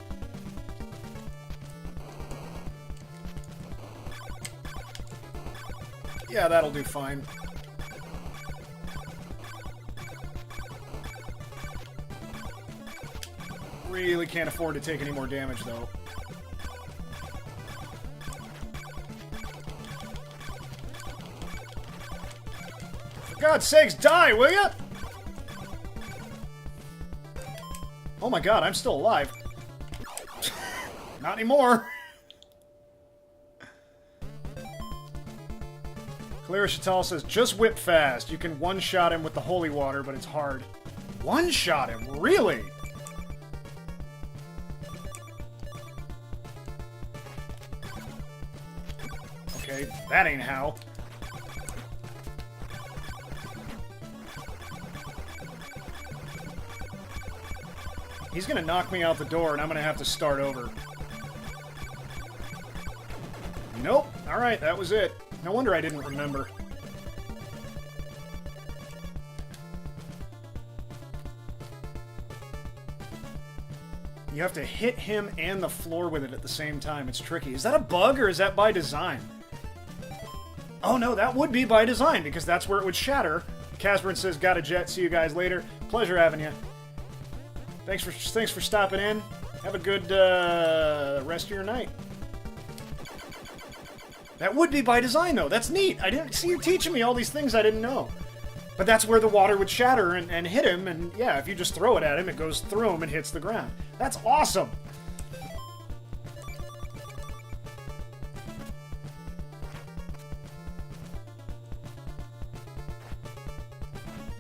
Yeah, that'll do fine. Really can't afford to take any more damage, though. For God's sakes, die, will ya? Oh my god, I'm still alive. Not anymore. Clara Chatal says, just whip fast. You can one-shot him with the holy water, but it's hard. One-shot him? Really? Okay, that ain't how. He's gonna knock me out the door, and I'm gonna have to start over. Nope. Alright, that was it. No wonder I didn't remember. You have to hit him and the floor with it at the same time. It's tricky. Is that a bug, or is that by design? Oh no, that would be by design, because that's where it would shatter. Casperin says, got a jet. See you guys later. Pleasure having you. Thanks for stopping in. Have a good rest of your night. That would be by design, though. That's neat. I didn't see you teaching me all these things I didn't know. But that's where the water would shatter and hit him, and yeah, if you just throw it at him, it goes through him and hits the ground. That's awesome!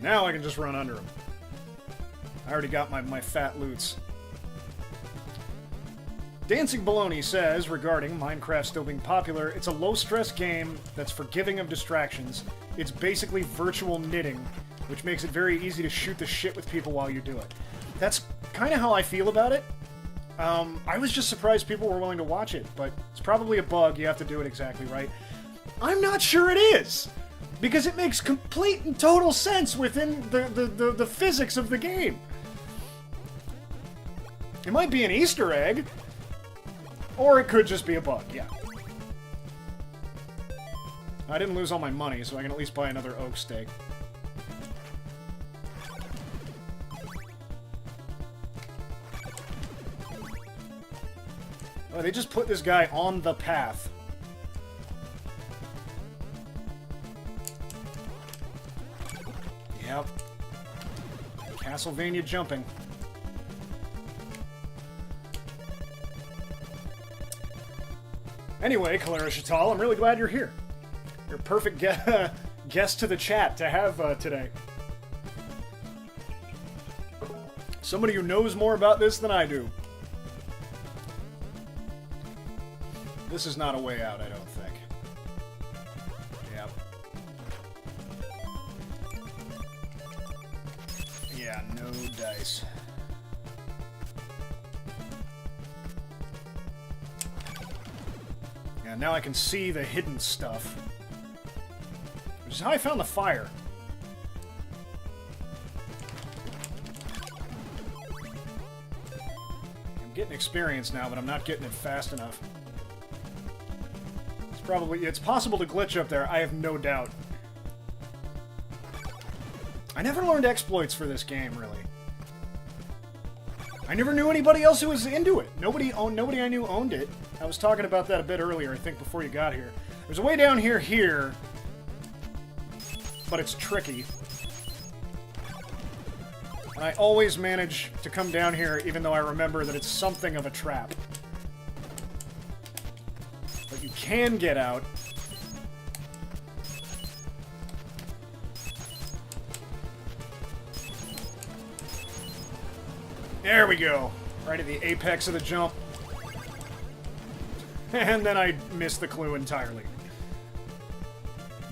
Now I can just run under him. I already got my fat loots. Dancing Baloney says, regarding Minecraft still being popular, it's a low-stress game that's forgiving of distractions. It's basically virtual knitting, which makes it very easy to shoot the shit with people while you do it. That's kind of how I feel about it. I was just surprised people were willing to watch it, but it's probably a bug. You have to do it exactly right. I'm not sure it is, because it makes complete and total sense within the physics of the game. It might be an Easter egg, or it could just be a bug, yeah. I didn't lose all my money, so I can at least buy another oak steak. Oh, they just put this guy on the path. Yep. Castlevania jumping. Anyway, Kalara Shatal, I'm really glad you're here. You're a perfect guest to the chat to have today. Somebody who knows more about this than I do. This is not a way out, I don't think. Yep. Yeah, no dice. Yeah, now I can see the hidden stuff. Which is how I found the fire. I'm getting experience now, but I'm not getting it fast enough. It's possible to glitch up there, I have no doubt. I never learned exploits for this game, really. I never knew anybody else who was into it. Nobody I knew owned it. I was talking about that a bit earlier, I think, before you got here. There's a way down here, but it's tricky. And I always manage to come down here, even though I remember that it's something of a trap. But you can get out. There we go. Right at the apex of the jump. And then I missed the clue entirely.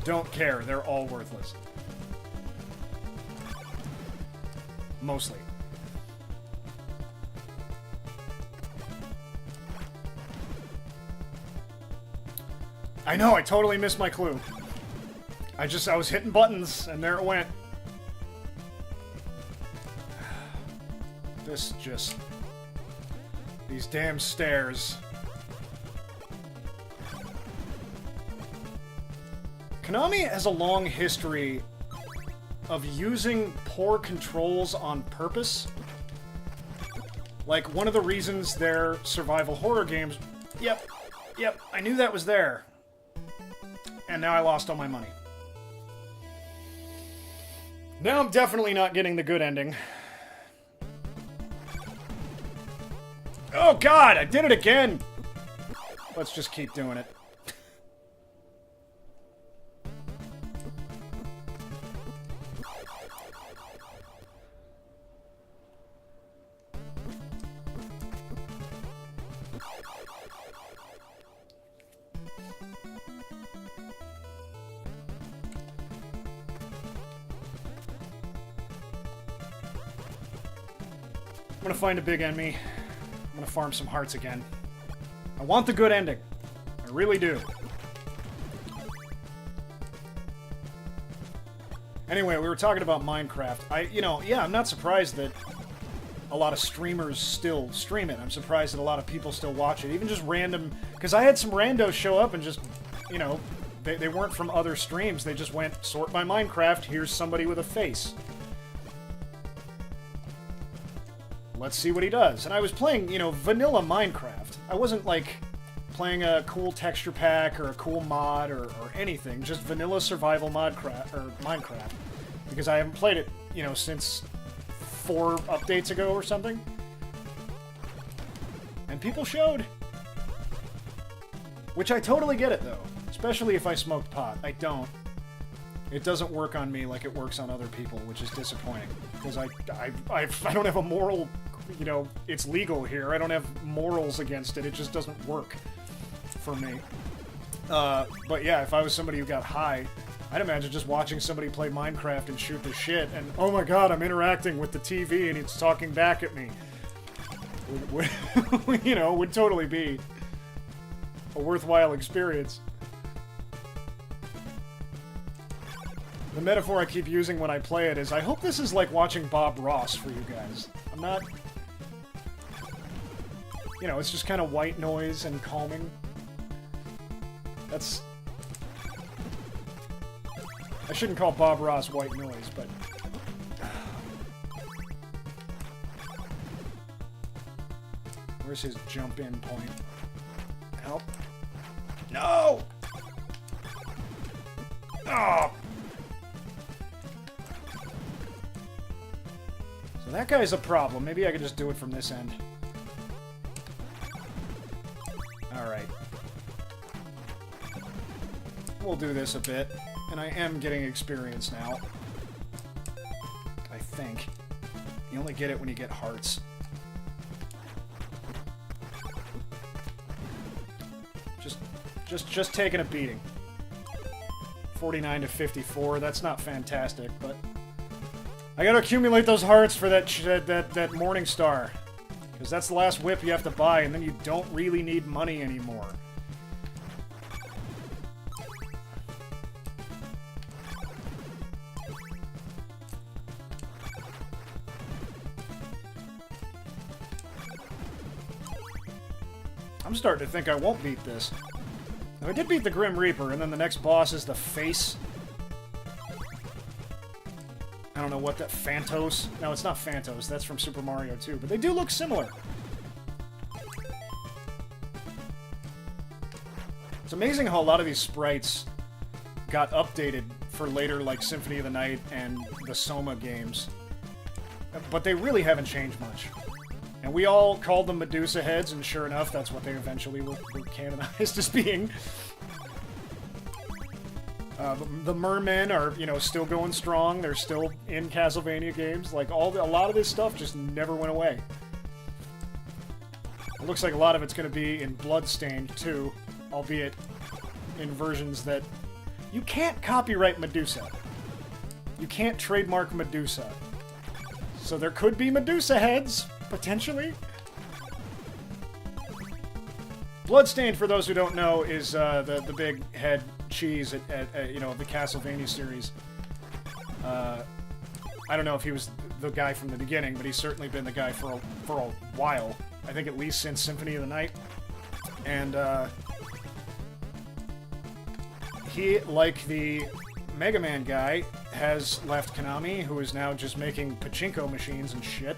Don't care. They're all worthless. Mostly. I know, I totally missed my clue. I was hitting buttons, and there it went. These damn stairs. Konami has a long history of using poor controls on purpose. Like, one of the reasons their survival horror games... Yep, I knew that was there. And now I lost all my money. Now I'm definitely not getting the good ending. Oh god, I did it again! Let's just keep doing it. I'm gonna find a big enemy. I'm gonna farm some hearts again. I want the good ending. I really do. Anyway, we were talking about Minecraft. Yeah, I'm not surprised that a lot of streamers still stream it. I'm surprised that a lot of people still watch it. Even just random... Because I had some randos show up and just, they weren't from other streams. They just went, sort by Minecraft, here's somebody with a face. Let's see what he does. And I was playing, vanilla Minecraft. I wasn't, playing a cool texture pack or a cool mod or anything. Just vanilla survival Minecraft. Because I haven't played it, since 4 updates ago or something. And people showed. Which I totally get it, though. Especially if I smoked pot. I don't. It doesn't work on me like it works on other people, which is disappointing. Because I don't have a moral... it's legal here. I don't have morals against it. It just doesn't work for me. But yeah, if I was somebody who got high, I'd imagine just watching somebody play Minecraft and shoot the shit, and oh my god, I'm interacting with the TV and it's talking back at me. Would totally be a worthwhile experience. The metaphor I keep using when I play it is, I hope this is like watching Bob Ross for you guys. I'm not... it's just kind of white noise and calming. That's... I shouldn't call Bob Ross white noise, but... Where's his jump-in point? Help. No! Oh! So that guy's a problem. Maybe I could just do it from this end. Alright. we'll do this a bit. And I am getting experience now. I think. You only get it when you get hearts. Just taking a beating. 49 to 54. That's not fantastic, but I gotta accumulate those hearts for that Morning Star, because that's the last whip you have to buy, and then you don't really need money anymore. I'm starting to think I won't beat this. I did beat the Grim Reaper, and then the next boss is the Face. I don't know what that... Phantos? No, it's not Phantos. That's from Super Mario 2. But they do look similar. It's amazing how a lot of these sprites got updated for later, like Symphony of the Night and the Soma games. But they really haven't changed much. And we all called them Medusa heads, and sure enough, that's what they eventually were canonized as being. The mermen are, you know, still going strong. They're still in Castlevania games. Like, a lot of this stuff just never went away. It looks like a lot of it's going to be in Bloodstained, too. Albeit in versions that... You can't copyright Medusa. You can't trademark Medusa. So there could be Medusa heads, potentially. Bloodstained, for those who don't know, is the big head cheese at you know, the Castlevania series. I don't know if he was the guy from the beginning, but he's certainly been the guy for a while. I think at least since Symphony of the Night. And he, like the Mega Man guy, has left Konami, who is now just making pachinko machines and shit.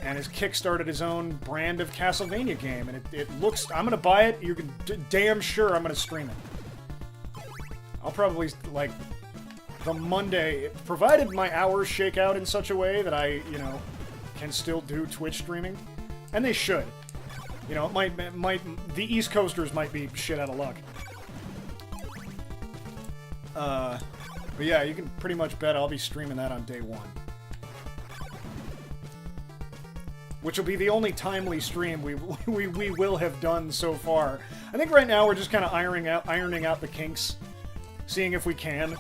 And has kickstarted his own brand of Castlevania game, and it looks... I'm gonna buy it, you can... damn sure I'm gonna stream it. I'll probably, like, the Monday... Provided my hours shake out in such a way that I, you know, can still do Twitch streaming. And they should. You know, it might... The East Coasters might be shit out of luck. But yeah, you can pretty much bet I'll be streaming that on day one. Which will be the only timely stream we will have done so far. I think right now we're just kind of ironing out the kinks, seeing if we can.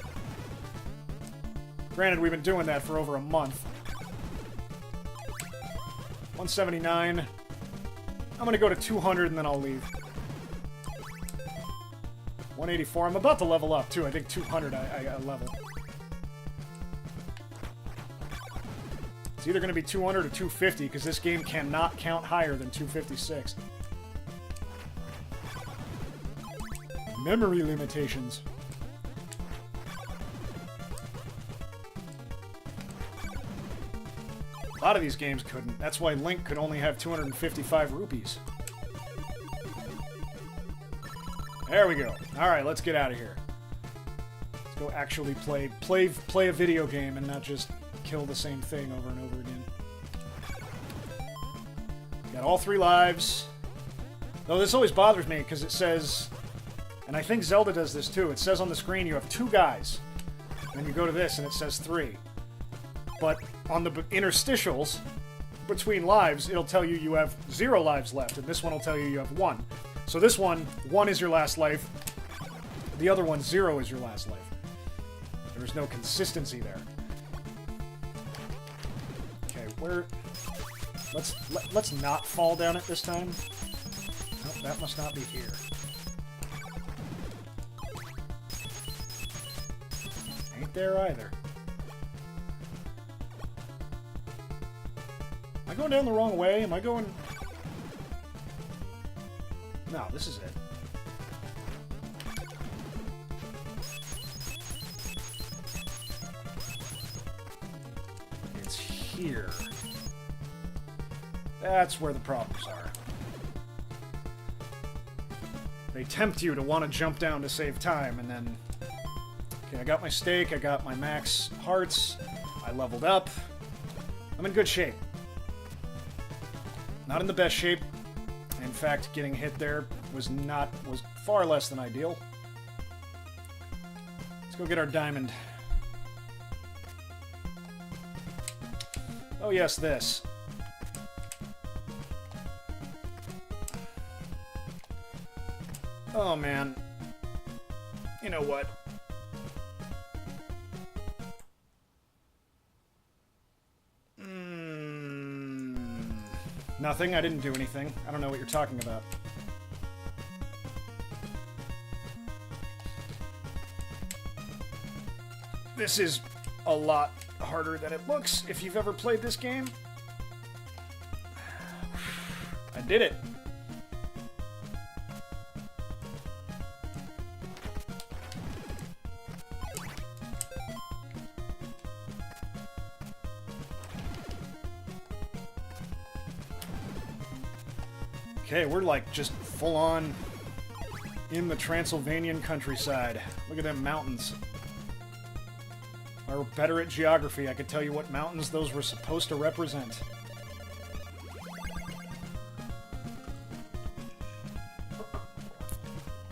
Granted, we've been doing that for over a month. 179. I'm gonna go to 200 and then I'll leave. 184. I'm about to level up too. I think 200 I level. It's either going to be 200 or 250, because this game cannot count higher than 256. Memory limitations. A lot of these games couldn't. That's why Link could only have 255 rupees. There we go. Alright, let's get out of here. Let's go actually play a video game and not just... kill the same thing over and over again. Got all 3 lives. Though this always bothers me because it says, and I think Zelda does this too, it says on the screen you have 2 guys. Then you go to this and it says 3. But on the interstitials between lives, it'll tell you you have 0 lives left, and this one will tell you you have 1. So this one, 1 is your last life. The other one, 0 is your last life. There's no consistency there. Where... Let's not fall down it this time. Nope, that must not be here. Ain't there either. Am I going down the wrong way? Am I going... No, this is it. It's here. That's where the problems are. They tempt you to want to jump down to save time, and then... Okay, I got my steak, I got my max hearts, I leveled up. I'm in good shape. Not in the best shape. In fact, getting hit there was far less than ideal. go get our diamond. Oh yes, this. Oh man. You know what? Nothing. I didn't do anything. I don't know what you're talking about. This is a lot harder than it looks if you've ever played this game. I did it. Okay, we're like just full on in the Transylvanian countryside. Look at them mountains. If I were better at geography, I could tell you what mountains those were supposed to represent.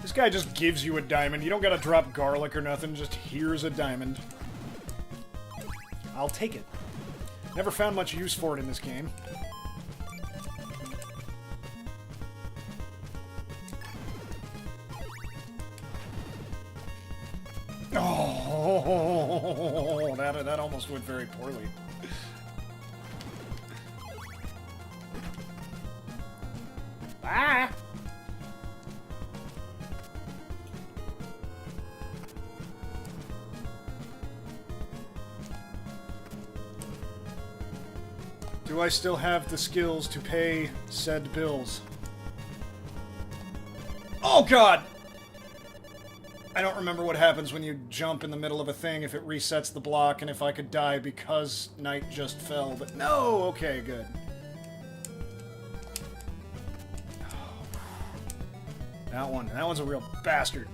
This guy just gives you a diamond. You don't gotta drop garlic or nothing, just here's a diamond. I'll take it. Never found much use for it in this game. Oh, that almost went very poorly. Ah! Do I still have the skills to pay said bills? Oh God! I don't remember what happens when you jump in the middle of a thing, if it resets the block, and if I could die because night just fell, but no! Okay, good. That one's a real bastard.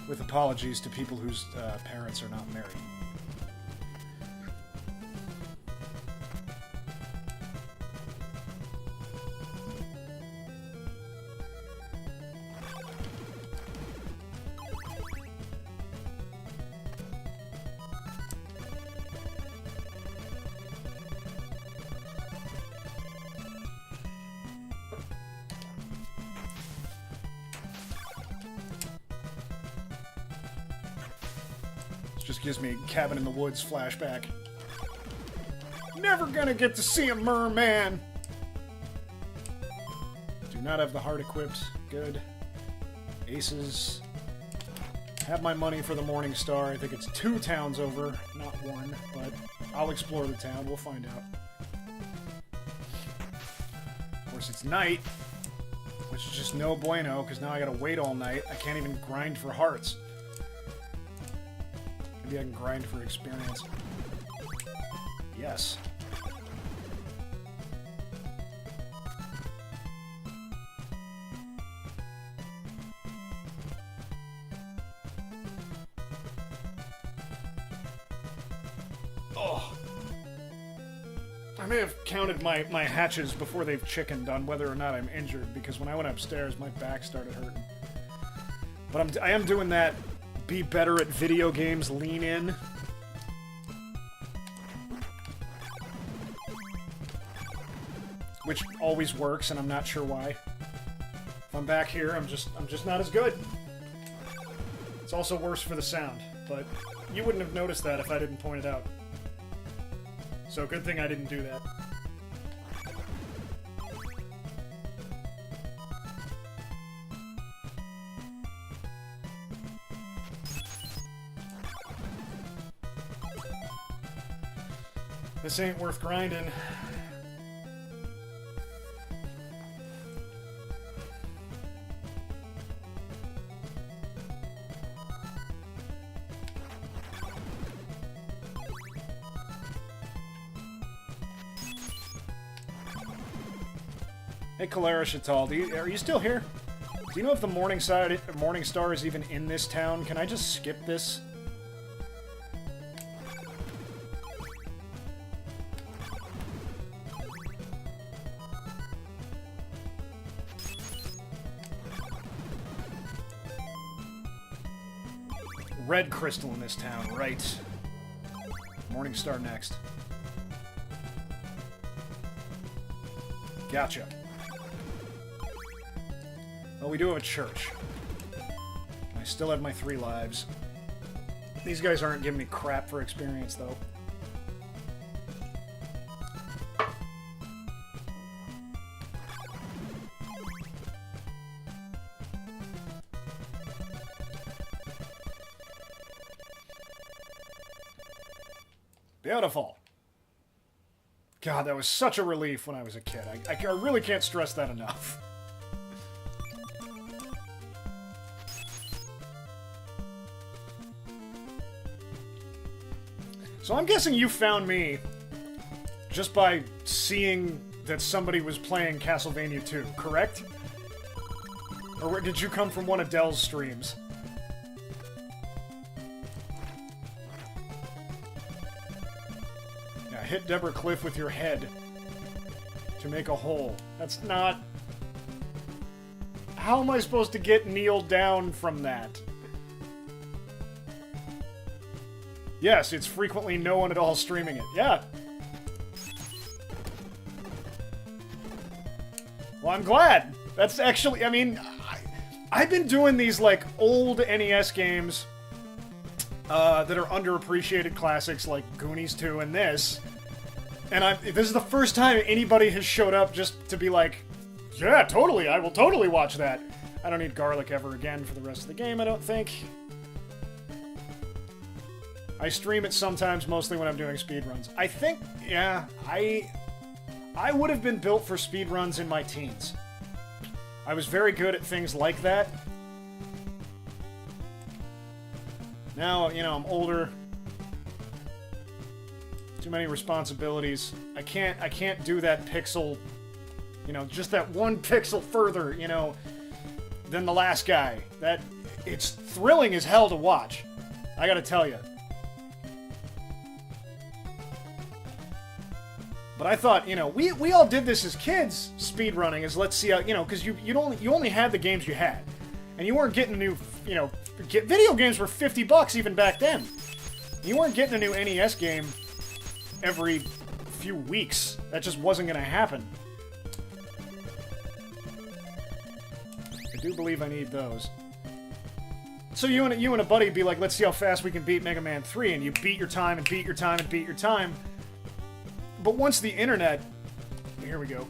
With apologies to people whose parents are not married. Just gives me a cabin in the woods flashback. Never gonna get to see a merman! Do not have the heart equipped. Good. Aces. Have my money for the Morning Star. I think it's 2 towns over, not 1, but I'll explore the town. We'll find out. Of course, it's night, which is just no bueno, because now I gotta wait all night. I can't even grind for hearts. Maybe I can grind for experience. Yes. Oh. I may have counted my hatches before they've chickened on whether or not I'm injured, because when I went upstairs, my back started hurting. But I am doing that be better at video games, lean in. Which always works, and I'm not sure why. If I'm back here, I'm just not as good. It's also worse for the sound, but you wouldn't have noticed that if I didn't point it out. So good thing I didn't do that. This ain't worth grinding. Hey, Kalara Shatal, are you still here? Do you know if the Morning Star is even in this town? Can I just skip this? red crystal in this town, right? Morningstar next. Gotcha. Well, we do have a church. I still have my 3 lives. These guys aren't giving me crap for experience, though. Beautiful. God, that was such a relief when I was a kid. I really can't stress that enough. So I'm guessing you found me just by seeing that somebody was playing Castlevania II, correct? Or did you come from one of Dell's streams? Yeah, hit Deborah Cliff with your head to make a hole. That's not... How am I supposed to get Neil down from that? Yes, it's frequently no one at all streaming it. Yeah. Well, I'm glad. That's actually, I mean, I've been doing these, like, old NES games that are underappreciated classics like Goonies 2 and this. And this is the first time anybody has showed up just to be like, yeah, totally, I will totally watch that. I don't need garlic ever again for the rest of the game, I don't think. I stream it sometimes, mostly when I'm doing speedruns. I think, yeah, I would have been built for speedruns in my teens. I was very good at things like that. Now, you know, I'm older. Too many responsibilities. I can't do that pixel, you know, just that one pixel further, you know, than the last guy. It's thrilling as hell to watch. I gotta tell you. But I thought, you know, we all did this as kids, speedrunning, is let's see how, you know, because you only had the games you had. And you weren't getting new, you know, video games were $50 even back then. You weren't getting a new NES game every few weeks. That just wasn't going to happen. I do believe I need those. So you and a buddy be like, let's see how fast we can beat Mega Man 3, and you beat your time and beat your time and beat your time. But once the internet... Here we go.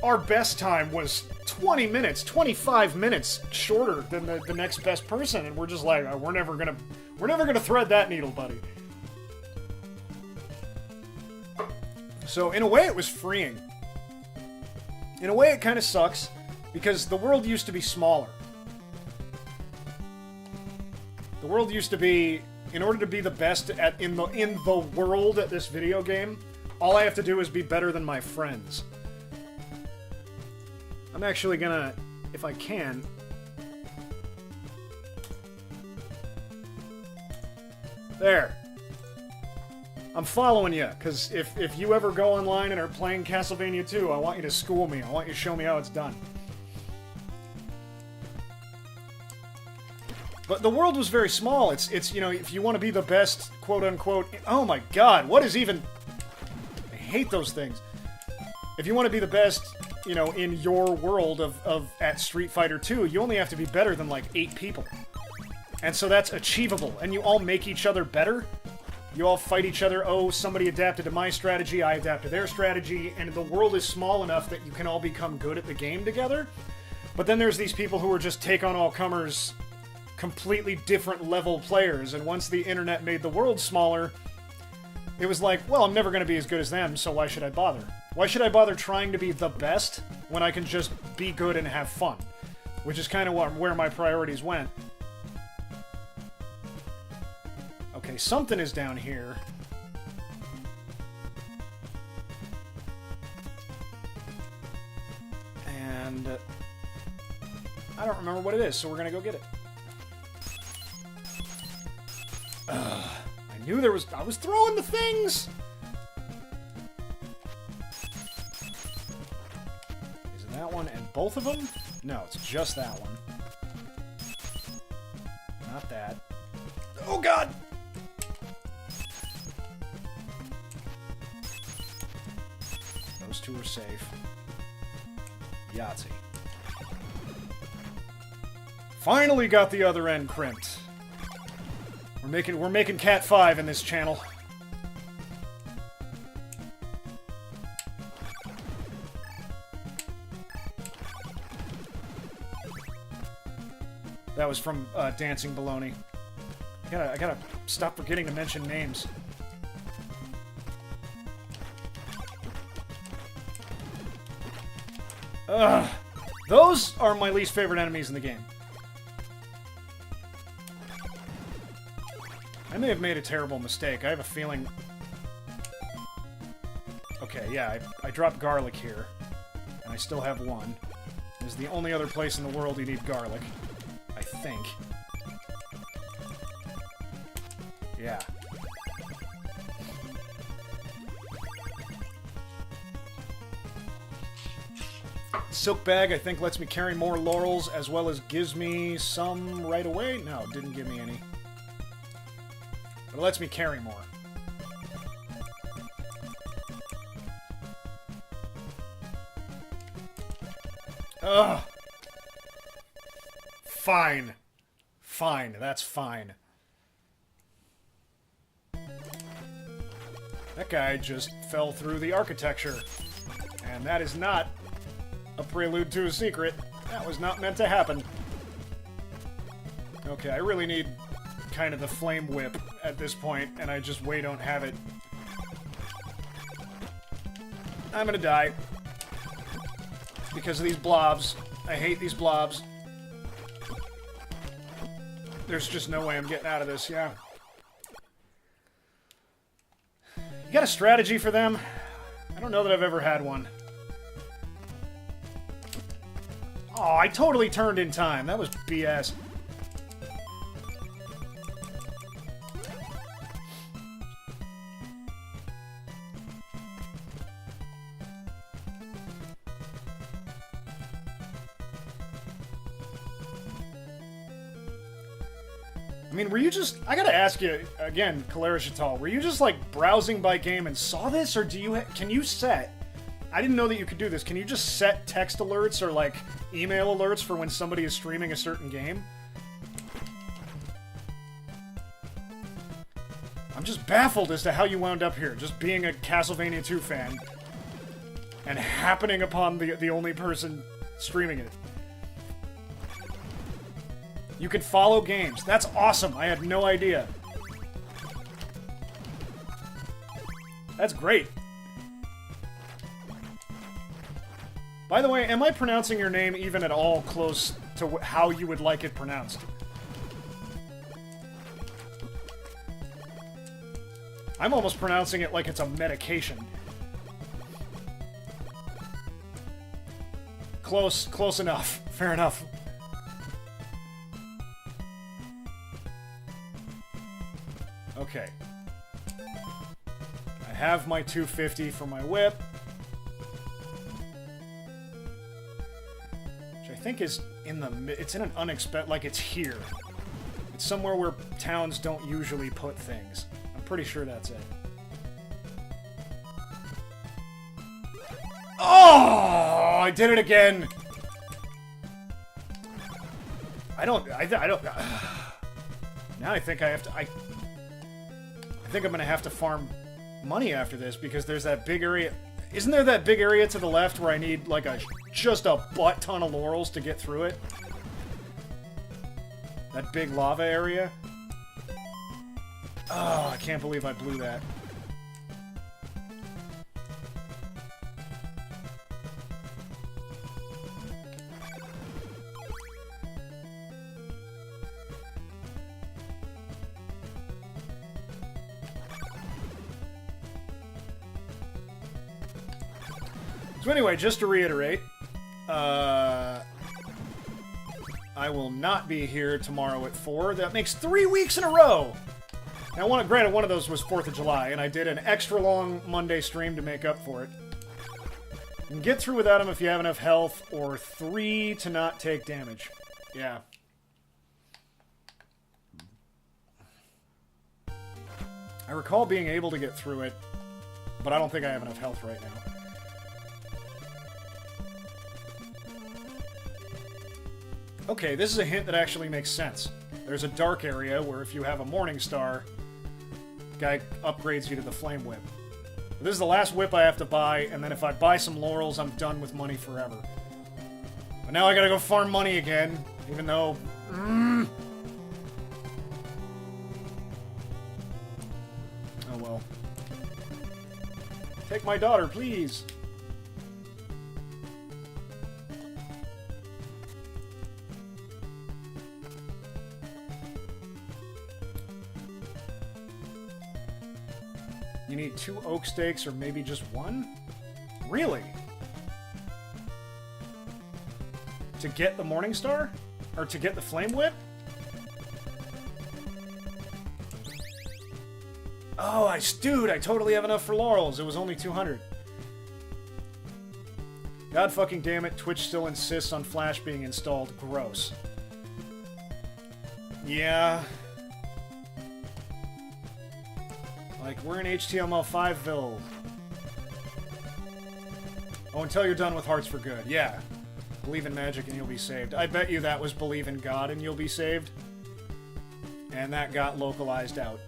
Our best time was 20 minutes, 25 minutes shorter than the next best person, and we're just like, we're never gonna thread that needle, buddy. So, in a way, it was freeing. In a way, it kind of sucks, because the world used to be smaller. The world used to be... In order to be the best in the world at this video game, all I have to do is be better than my friends. I'm actually gonna, if I can... There. I'm following you, because if you ever go online and are playing Castlevania II, I want you to school me. I want you to show me how it's done. But the world was very small. It's you know, if you want to be the best, quote-unquote... Oh my god, what is even... I hate those things. If you want to be the best, you know, in your world at Street Fighter II, you only have to be better than, like, 8 people. And so that's achievable. And you all make each other better. You all fight each other. Oh, somebody adapted to my strategy, I adapted to their strategy. And the world is small enough that you can all become good at the game together. But then there's these people who are just take-on-all-comers... completely different level players, and once the internet made the world smaller, it was like, well, I'm never going to be as good as them, so why should I bother? Why should I bother trying to be the best when I can just be good and have fun? Which is kind of where my priorities went. Okay, something is down here. And... I don't remember what it is, so we're going to go get it. I knew there was... I was throwing the things! Is it that one and both of them? No, it's just that one. Not that. Oh, God! Those two are safe. Yahtzee. Finally got the other end crimped. We're making Cat 5 in this channel. That was from Dancing Baloney. I gotta stop forgetting to mention names. Ugh. Those are my least favorite enemies in the game. I may have made a terrible mistake. I have a feeling... Okay, yeah, I dropped garlic here. And I still have one. This is the only other place in the world you need garlic. I think. Yeah. Silk bag, I think, lets me carry more laurels, as well as gives me some right away. No, it didn't give me any. But it lets me carry more. Ugh. Fine. Fine, that's fine. That guy just fell through the architecture. And that is not a prelude to a secret. That was not meant to happen. Okay, I really need kind of the flame whip at this point, and I just way don't have it. I'm gonna die. Because of these blobs. I hate these blobs. There's just no way I'm getting out of this, yeah. You got a strategy for them? I don't know that I've ever had one. Oh, I totally turned in time. That was BS. I mean, were you just... I gotta ask you, again, Kalara Chatal, were you just, like, browsing by game and saw this, or do you... Can you set... I didn't know that you could do this. Can you just set text alerts or, like, email alerts for when somebody is streaming a certain game? I'm just baffled as to how you wound up here, just being a Castlevania II fan. And happening upon the only person streaming it. You can follow games. That's awesome. I had no idea. That's great. By the way, am I pronouncing your name even at all close to how you would like it pronounced? I'm almost pronouncing it like it's a medication. Close enough. Fair enough. Okay. I have my 250 for my whip. Which I think is in the... It's in an unexpected... Like, it's here. It's somewhere where towns don't usually put things. I'm pretty sure that's it. Oh! I did it again! I don't... Now I think I have to... I think I'm gonna have to farm money after this, because there's that big area... Isn't there that big area to the left where I need, like, just a butt ton of laurels to get through it? That big lava area? Oh, I can't believe I blew that. So anyway, just to reiterate, I will not be here tomorrow at 4. That makes 3 weeks in a row! Now, granted, one of those was 4th of July, and I did an extra long Monday stream to make up for it. You can get through without him if you have enough health, or 3 to not take damage. Yeah. recall being able to get through it, but I don't think I have enough health right now. Okay, this is a hint that actually makes sense. There's a dark area where if you have a Morning Star, guy upgrades you to the Flame Whip. This is the last whip I have to buy, and then if I buy some laurels, I'm done with money forever. But now I gotta go farm money again, even though... Oh well. Take my daughter, please! You need 2 oak stakes, or maybe just 1? Really? To get the Morning Star? Or to get the Flame Whip? Oh, dude, I totally have enough for laurels. It was only 200. God fucking damn it, Twitch still insists on Flash being installed. Gross. Yeah. Like, we're in HTML5ville. Oh, until you're done with Hearts for Good. Yeah. Believe in magic and you'll be saved. I bet you that was believe in God and you'll be saved. And that got localized out.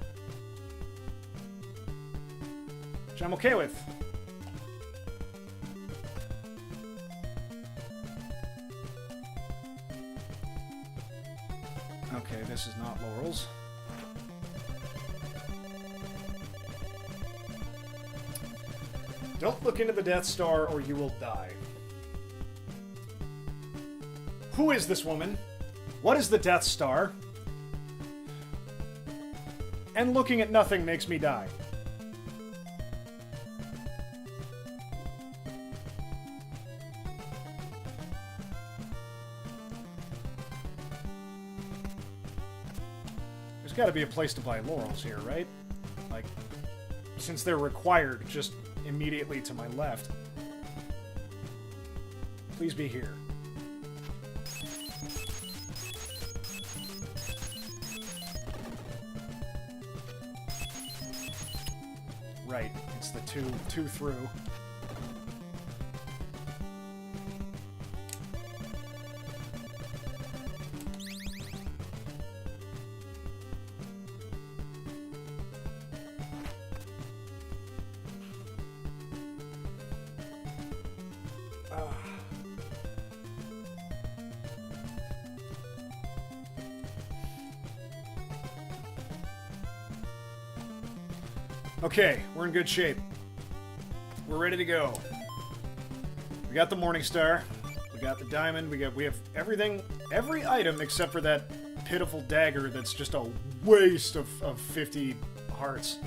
Which I'm okay with. Okay, this is not laurels. Don't look into the Death Star or you will die. Who is this woman? What is the Death Star? And looking at nothing makes me die. There's got to be a place to buy laurels here, right? Like, since they're required just immediately to my left. Please be here. Right, it's the two through. Okay, we're in good shape. We're ready to go. We got the Morning Star. We got the diamond. We have everything, every item except for that pitiful dagger that's just a waste of 50 hearts.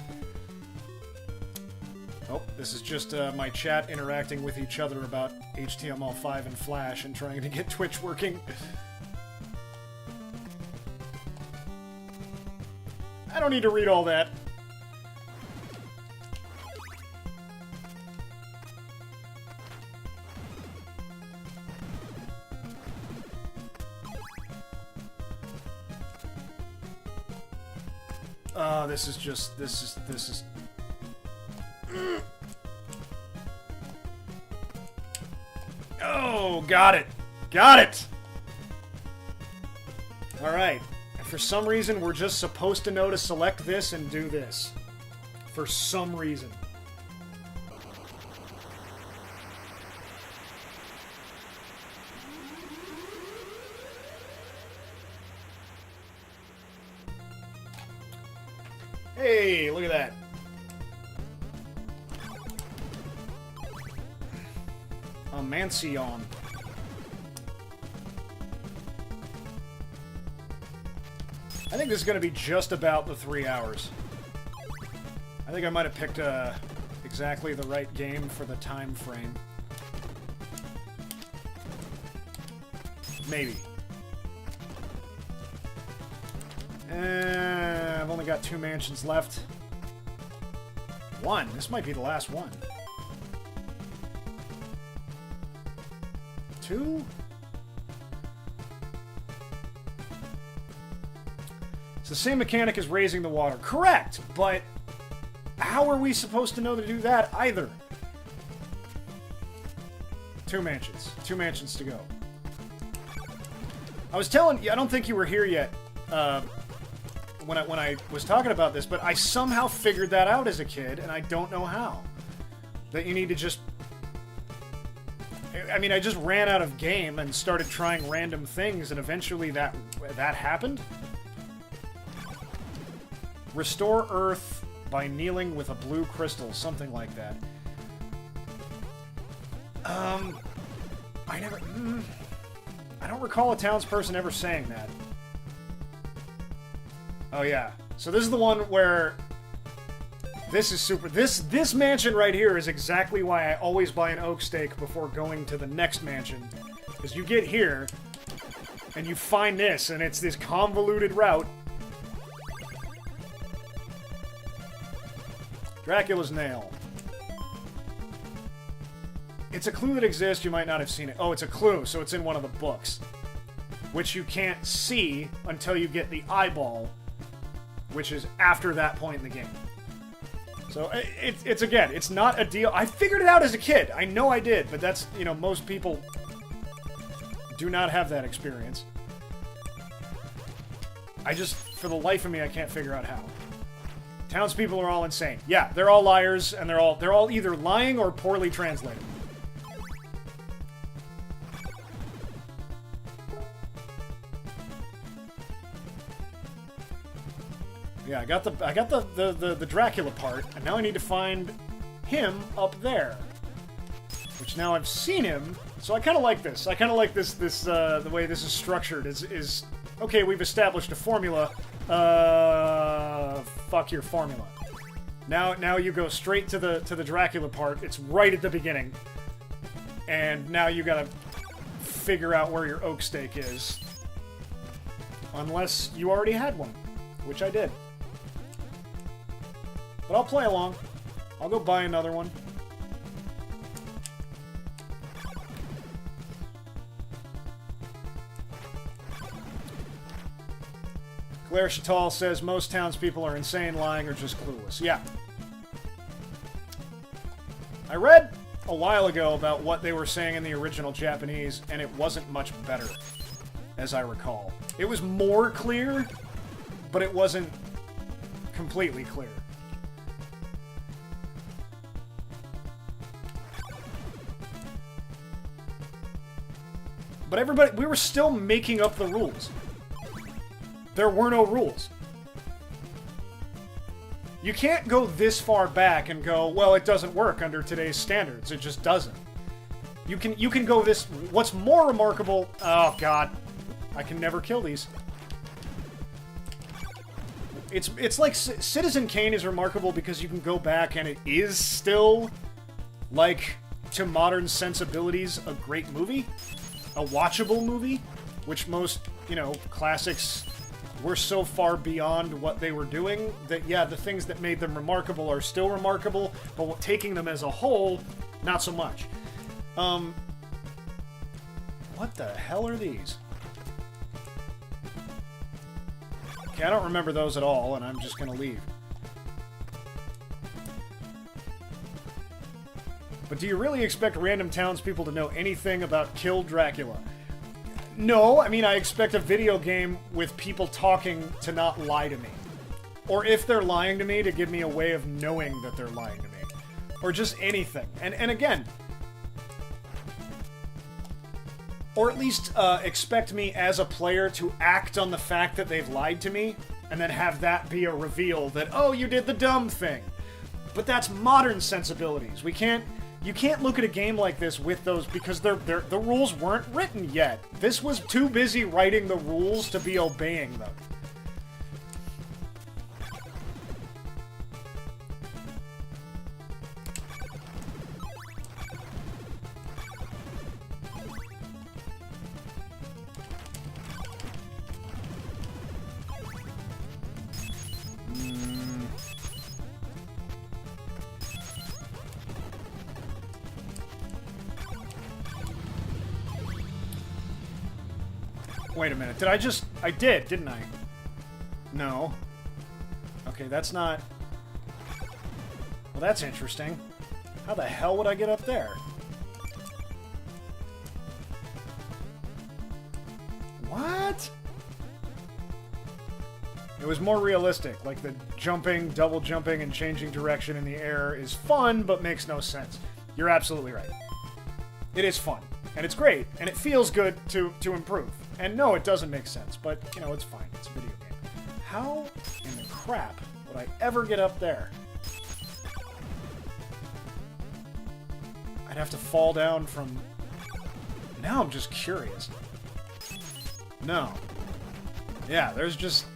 Oh, this is just my chat interacting with each other about HTML5 and Flash and trying to get Twitch working. I don't need to read all that. This is just, this is... Oh, got it! Got it! Alright. And for some reason, we're just supposed to know to select this and do this. For some reason. Hey, look at that. A Mancion. I think this is going to be just about the 3 hours. I think I might have picked exactly the right game for the time frame. Maybe. I've only got 2 mansions left. 1. This might be the last one. 2? It's the same mechanic as raising the water. Correct, but how are we supposed to know to do that either? 2 mansions. 2 mansions to go. I was telling you, I don't think you were here yet when I was talking about this, but I somehow figured that out as a kid, and I don't know how. That you need to just... I mean, I just ran out of game and started trying random things, and eventually that happened. Restore Earth by kneeling with a blue crystal, something like that. I don't recall a townsperson ever saying that. Oh yeah. So this is the one where this is super. This mansion right here is exactly why I always buy an oak stake before going to the next mansion. Because you get here and you find this, and it's this convoluted route. Dracula's nail. It's a clue that exists, you might not have seen it. Oh, it's a clue, so it's in one of the books. Which you can't see until you get the eyeball, which is after that point in the game. So, it's again, it's not a deal. I figured it out as a kid. I know I did, but that's, you know, most people do not have that experience. I just, for the life of me, I can't figure out how. Townspeople are all insane. Yeah, they're all liars, and they're all either lying or poorly translated. Yeah, I got the Dracula part, and now I need to find him up there. Which now I've seen him, so I kind of like this. I kind of like this the way this is structured. Is okay, we've established a formula. Fuck your formula. Now you go straight to the Dracula part. It's right at the beginning, and now you gotta figure out where your oak stake is, unless you already had one, which I did. But I'll play along. I'll go buy another one. Claire Chatal says most townspeople are insane, lying, or just clueless. Yeah. I read a while ago about what they were saying in the original Japanese, and it wasn't much better, as I recall. It was more clear, but it wasn't completely clear. But everybody, we were still making up the rules. There were no rules. You can't go this far back and go, well, it doesn't work under today's standards. It just doesn't. You can go this... What's more remarkable... Oh, God. I can never kill these. It's like Citizen Kane is remarkable because you can go back and it is still, like, to modern sensibilities, a great movie. A watchable movie, which most, you know, classics were so far beyond what they were doing that, yeah, the things that made them remarkable are still remarkable, but taking them as a whole, not so much. What the hell are these? Okay, I don't remember those at all, and I'm just gonna leave. But do you really expect random townspeople to know anything about Kill Dracula? No, I mean, I expect a video game with people talking to not lie to me. Or if they're lying to me, to give me a way of knowing that they're lying to me. Or just anything. And again... Or at least expect me as a player to act on the fact that they've lied to me, and then have that be a reveal that, oh, you did the dumb thing. But that's modern sensibilities. You can't look at a game like this with those, because the rules weren't written yet. This was too busy writing the rules to be obeying them. Wait a minute, I did, didn't I? No. Okay, that's not... Well, that's interesting. How the hell would I get up there? What? It was more realistic. Like, the jumping, double jumping, and changing direction in the air is fun, but makes no sense. You're absolutely right. It is fun. And it's great. And it feels good to improve. And no, it doesn't make sense. But, you know, it's fine. It's a video game. How in the crap would I ever get up there? I'd have to fall down from... Now I'm just curious. No. Yeah, there's just...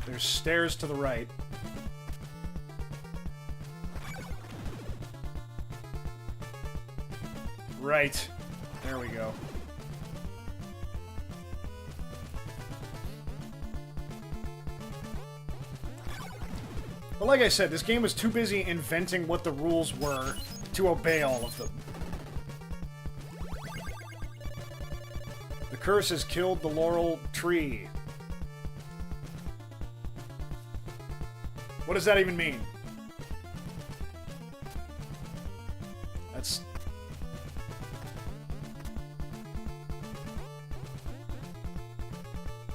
There's stairs to the right. Right. There we go. But like I said, this game was too busy inventing what the rules were to obey all of them. The curse has killed the laurel tree. What does that even mean? That's...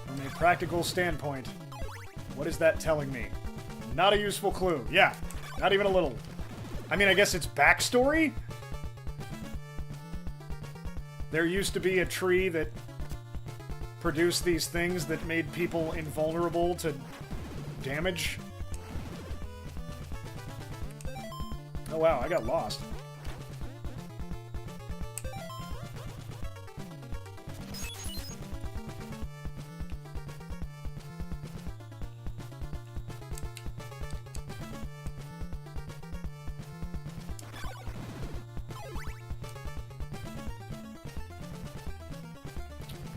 From a practical standpoint, what is that telling me? Not a useful clue. Yeah, not even a little. I mean, I guess it's backstory? There used to be a tree that produced these things that made people invulnerable to damage. Oh wow, I got lost.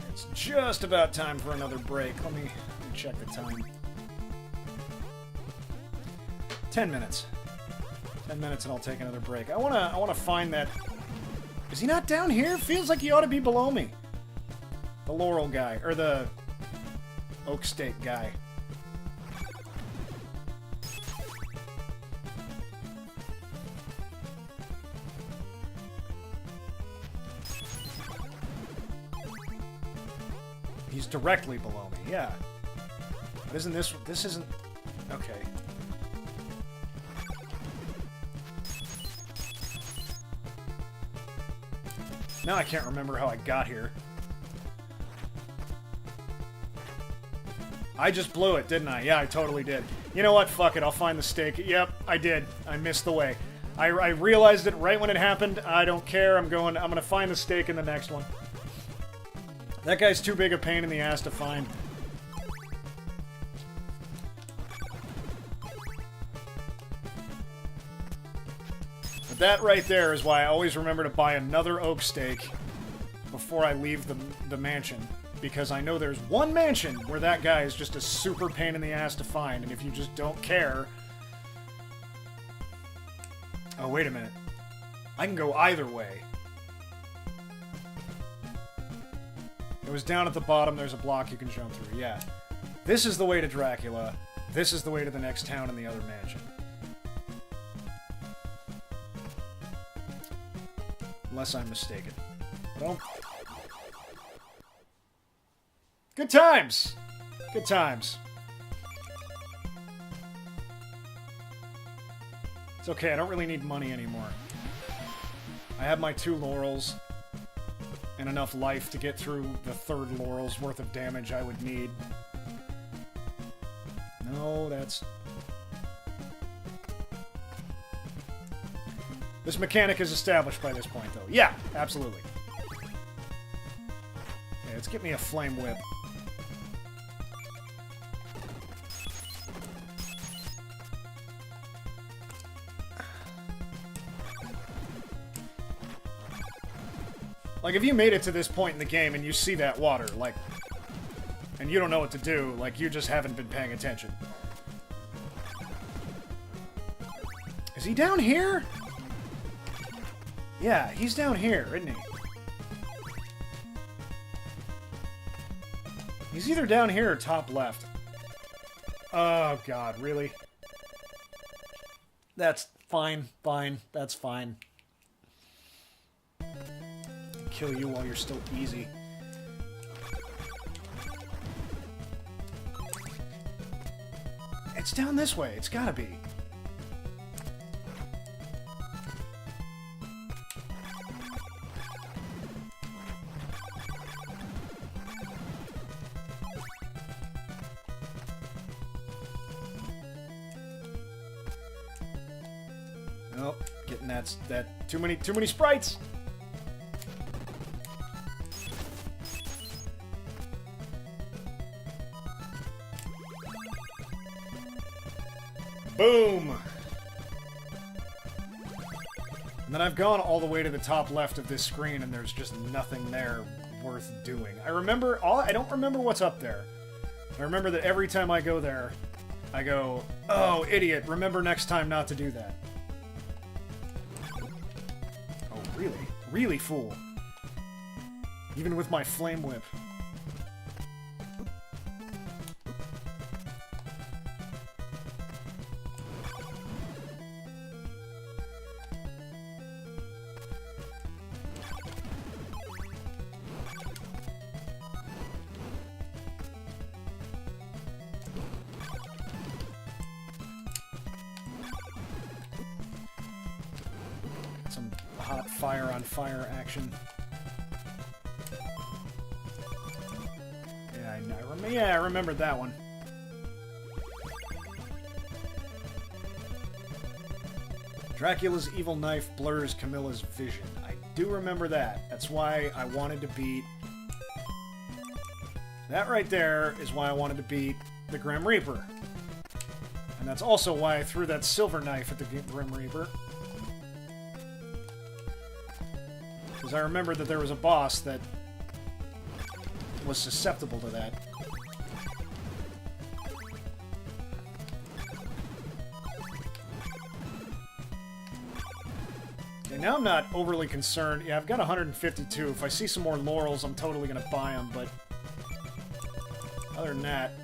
It's just about time for another break. Let me check the time. 10 minutes. 10 minutes and I'll take another break. I wanna find that... Is he not down here? Feels like he ought to be below me. The laurel guy. Or the... oak stake guy. He's directly below me, yeah. But isn't this... This isn't... Okay. Now I can't remember how I got here. I just blew it, didn't I? Yeah, I totally did. You know what? Fuck it. I'll find the stake. Yep, I did. I missed the way. I realized it right when it happened. I don't care. I'm gonna find the stake in the next one. That guy's too big a pain in the ass to find. But that right there is why I always remember to buy another oak stake before I leave the mansion. Because I know there's one mansion where that guy is just a super pain in the ass to find, and if you just don't care... Oh, wait a minute. I can go either way. It was down at the bottom, there's a block you can jump through, yeah. This is the way to Dracula. This is the way to the next town in the other mansion. Unless I'm mistaken. Well... Good times! Good times. It's okay, I don't really need money anymore. I have my 2 laurels and enough life to get through the 3rd laurel's worth of damage I would need. No, that's... This mechanic is established by this point, though. Yeah, absolutely. Okay, let's get me a flame whip. Like, if you made it to this point in the game and you see that water, like, and you don't know what to do, like, you just haven't been paying attention. Is he down here? Yeah, he's down here, isn't he? He's either down here or top left. Oh, God, really? That's fine, fine, that's fine. Kill you while you're still easy. It's down this way, it's gotta be. Oh, getting that too many sprites. Boom! And then I've gone all the way to the top left of this screen, and there's just nothing there worth doing. I don't remember what's up there. I remember that every time I go there, I go, oh, idiot, remember next time not to do that. Oh, really? Really, fool. Even with my flame whip. Some hot fire on fire action. Yeah, I remembered that one. Dracula's evil knife blurs Camilla's vision. I do remember that. That's why I wanted to beat... That right there is why I wanted to beat the Grim Reaper. And that's also why I threw that silver knife at the Grim Reaper. Because I remembered that there was a boss that was susceptible to that. Okay, now I'm not overly concerned. Yeah, I've got 152. If I see some more laurels, I'm totally going to buy them, but other than that...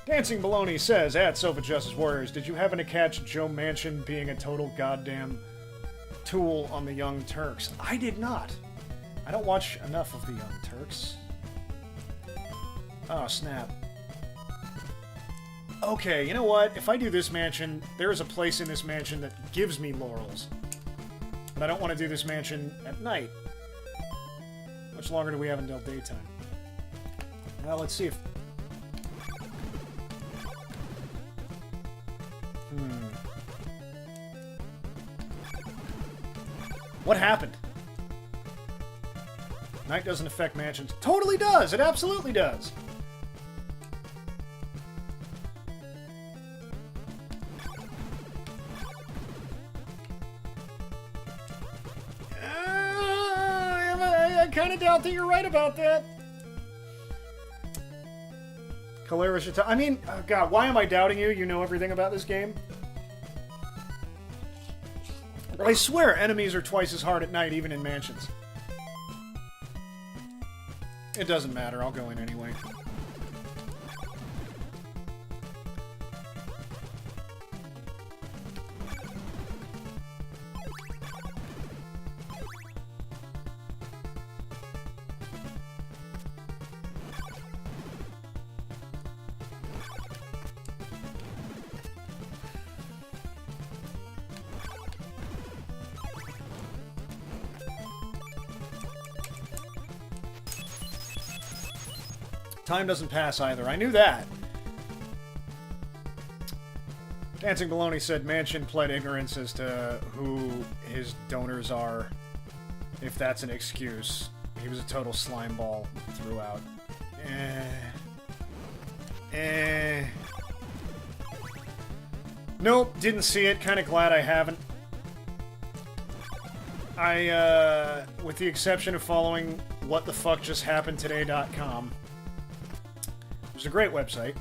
Dancing Baloney says, at Sofa Justice Warriors, did you happen to catch Joe Manchin being a total goddamn tool on the Young Turks? I did not. I don't watch enough of the Young Turks. Oh, snap. Okay, you know what? If I do this mansion, there is a place in this mansion that gives me laurels. But I don't want to do this mansion at night. How much longer do we have until daytime? Well, let's see if... What happened? Night doesn't affect mansions. Totally does! It absolutely does! I kind of doubt that you're right about that. I mean, oh God, why am I doubting you? You know everything about this game. I swear enemies are twice as hard at night, even in mansions. It doesn't matter, I'll go in anyway. Time doesn't pass either. I knew that. Dancing Baloney said Manchin pled ignorance as to who his donors are. If that's an excuse. He was a total slimeball throughout. Nope, didn't see it. Kinda glad I haven't. With the exception of following whatthefuckjusthappenedtoday.com, It's a great website,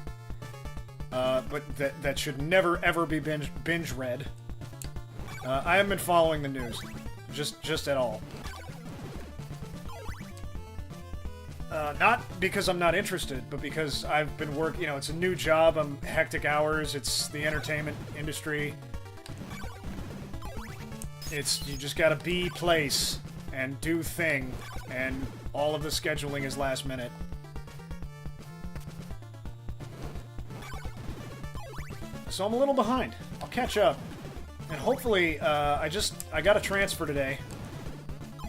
but that should never ever be binge read. I haven't been following the news, just at all. Not because I'm not interested, but because I've been working. You know, it's a new job. I'm hectic hours. It's the entertainment industry. You just gotta be place and do thing, and all of the scheduling is last minute. So I'm a little behind. I'll catch up. And hopefully, I got a transfer today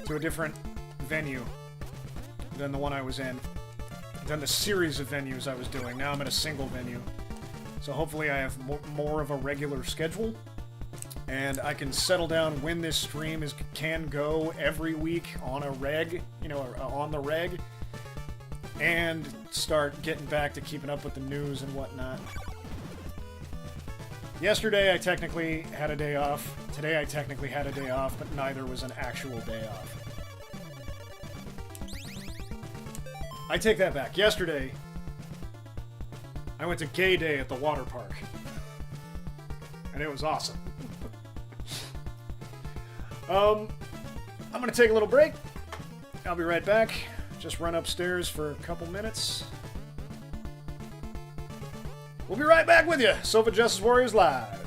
to a different venue than the one I was in. Than the series of venues I was doing. Now I'm at a single venue. So hopefully I have more of a regular schedule. And I can settle down when this stream can go every week on a reg, you know, on the reg. And start getting back to keeping up with the news and whatnot. Yesterday, I technically had a day off. Today, I technically had a day off, but neither was an actual day off. I take that back. Yesterday, I went to Gay Day at the water park. And it was awesome. I'm gonna take a little break. I'll be right back. Just run upstairs for a couple minutes. We'll be right back with you. Sofa Justice Warriors Live.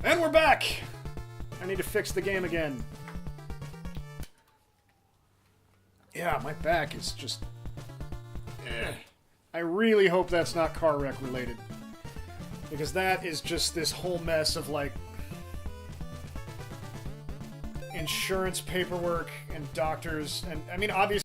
And we're back! I need to fix the game again. Yeah, my back is just... I really hope that's not car wreck related. Because that is just this whole mess of, like... insurance paperwork and doctors, and I mean, obviously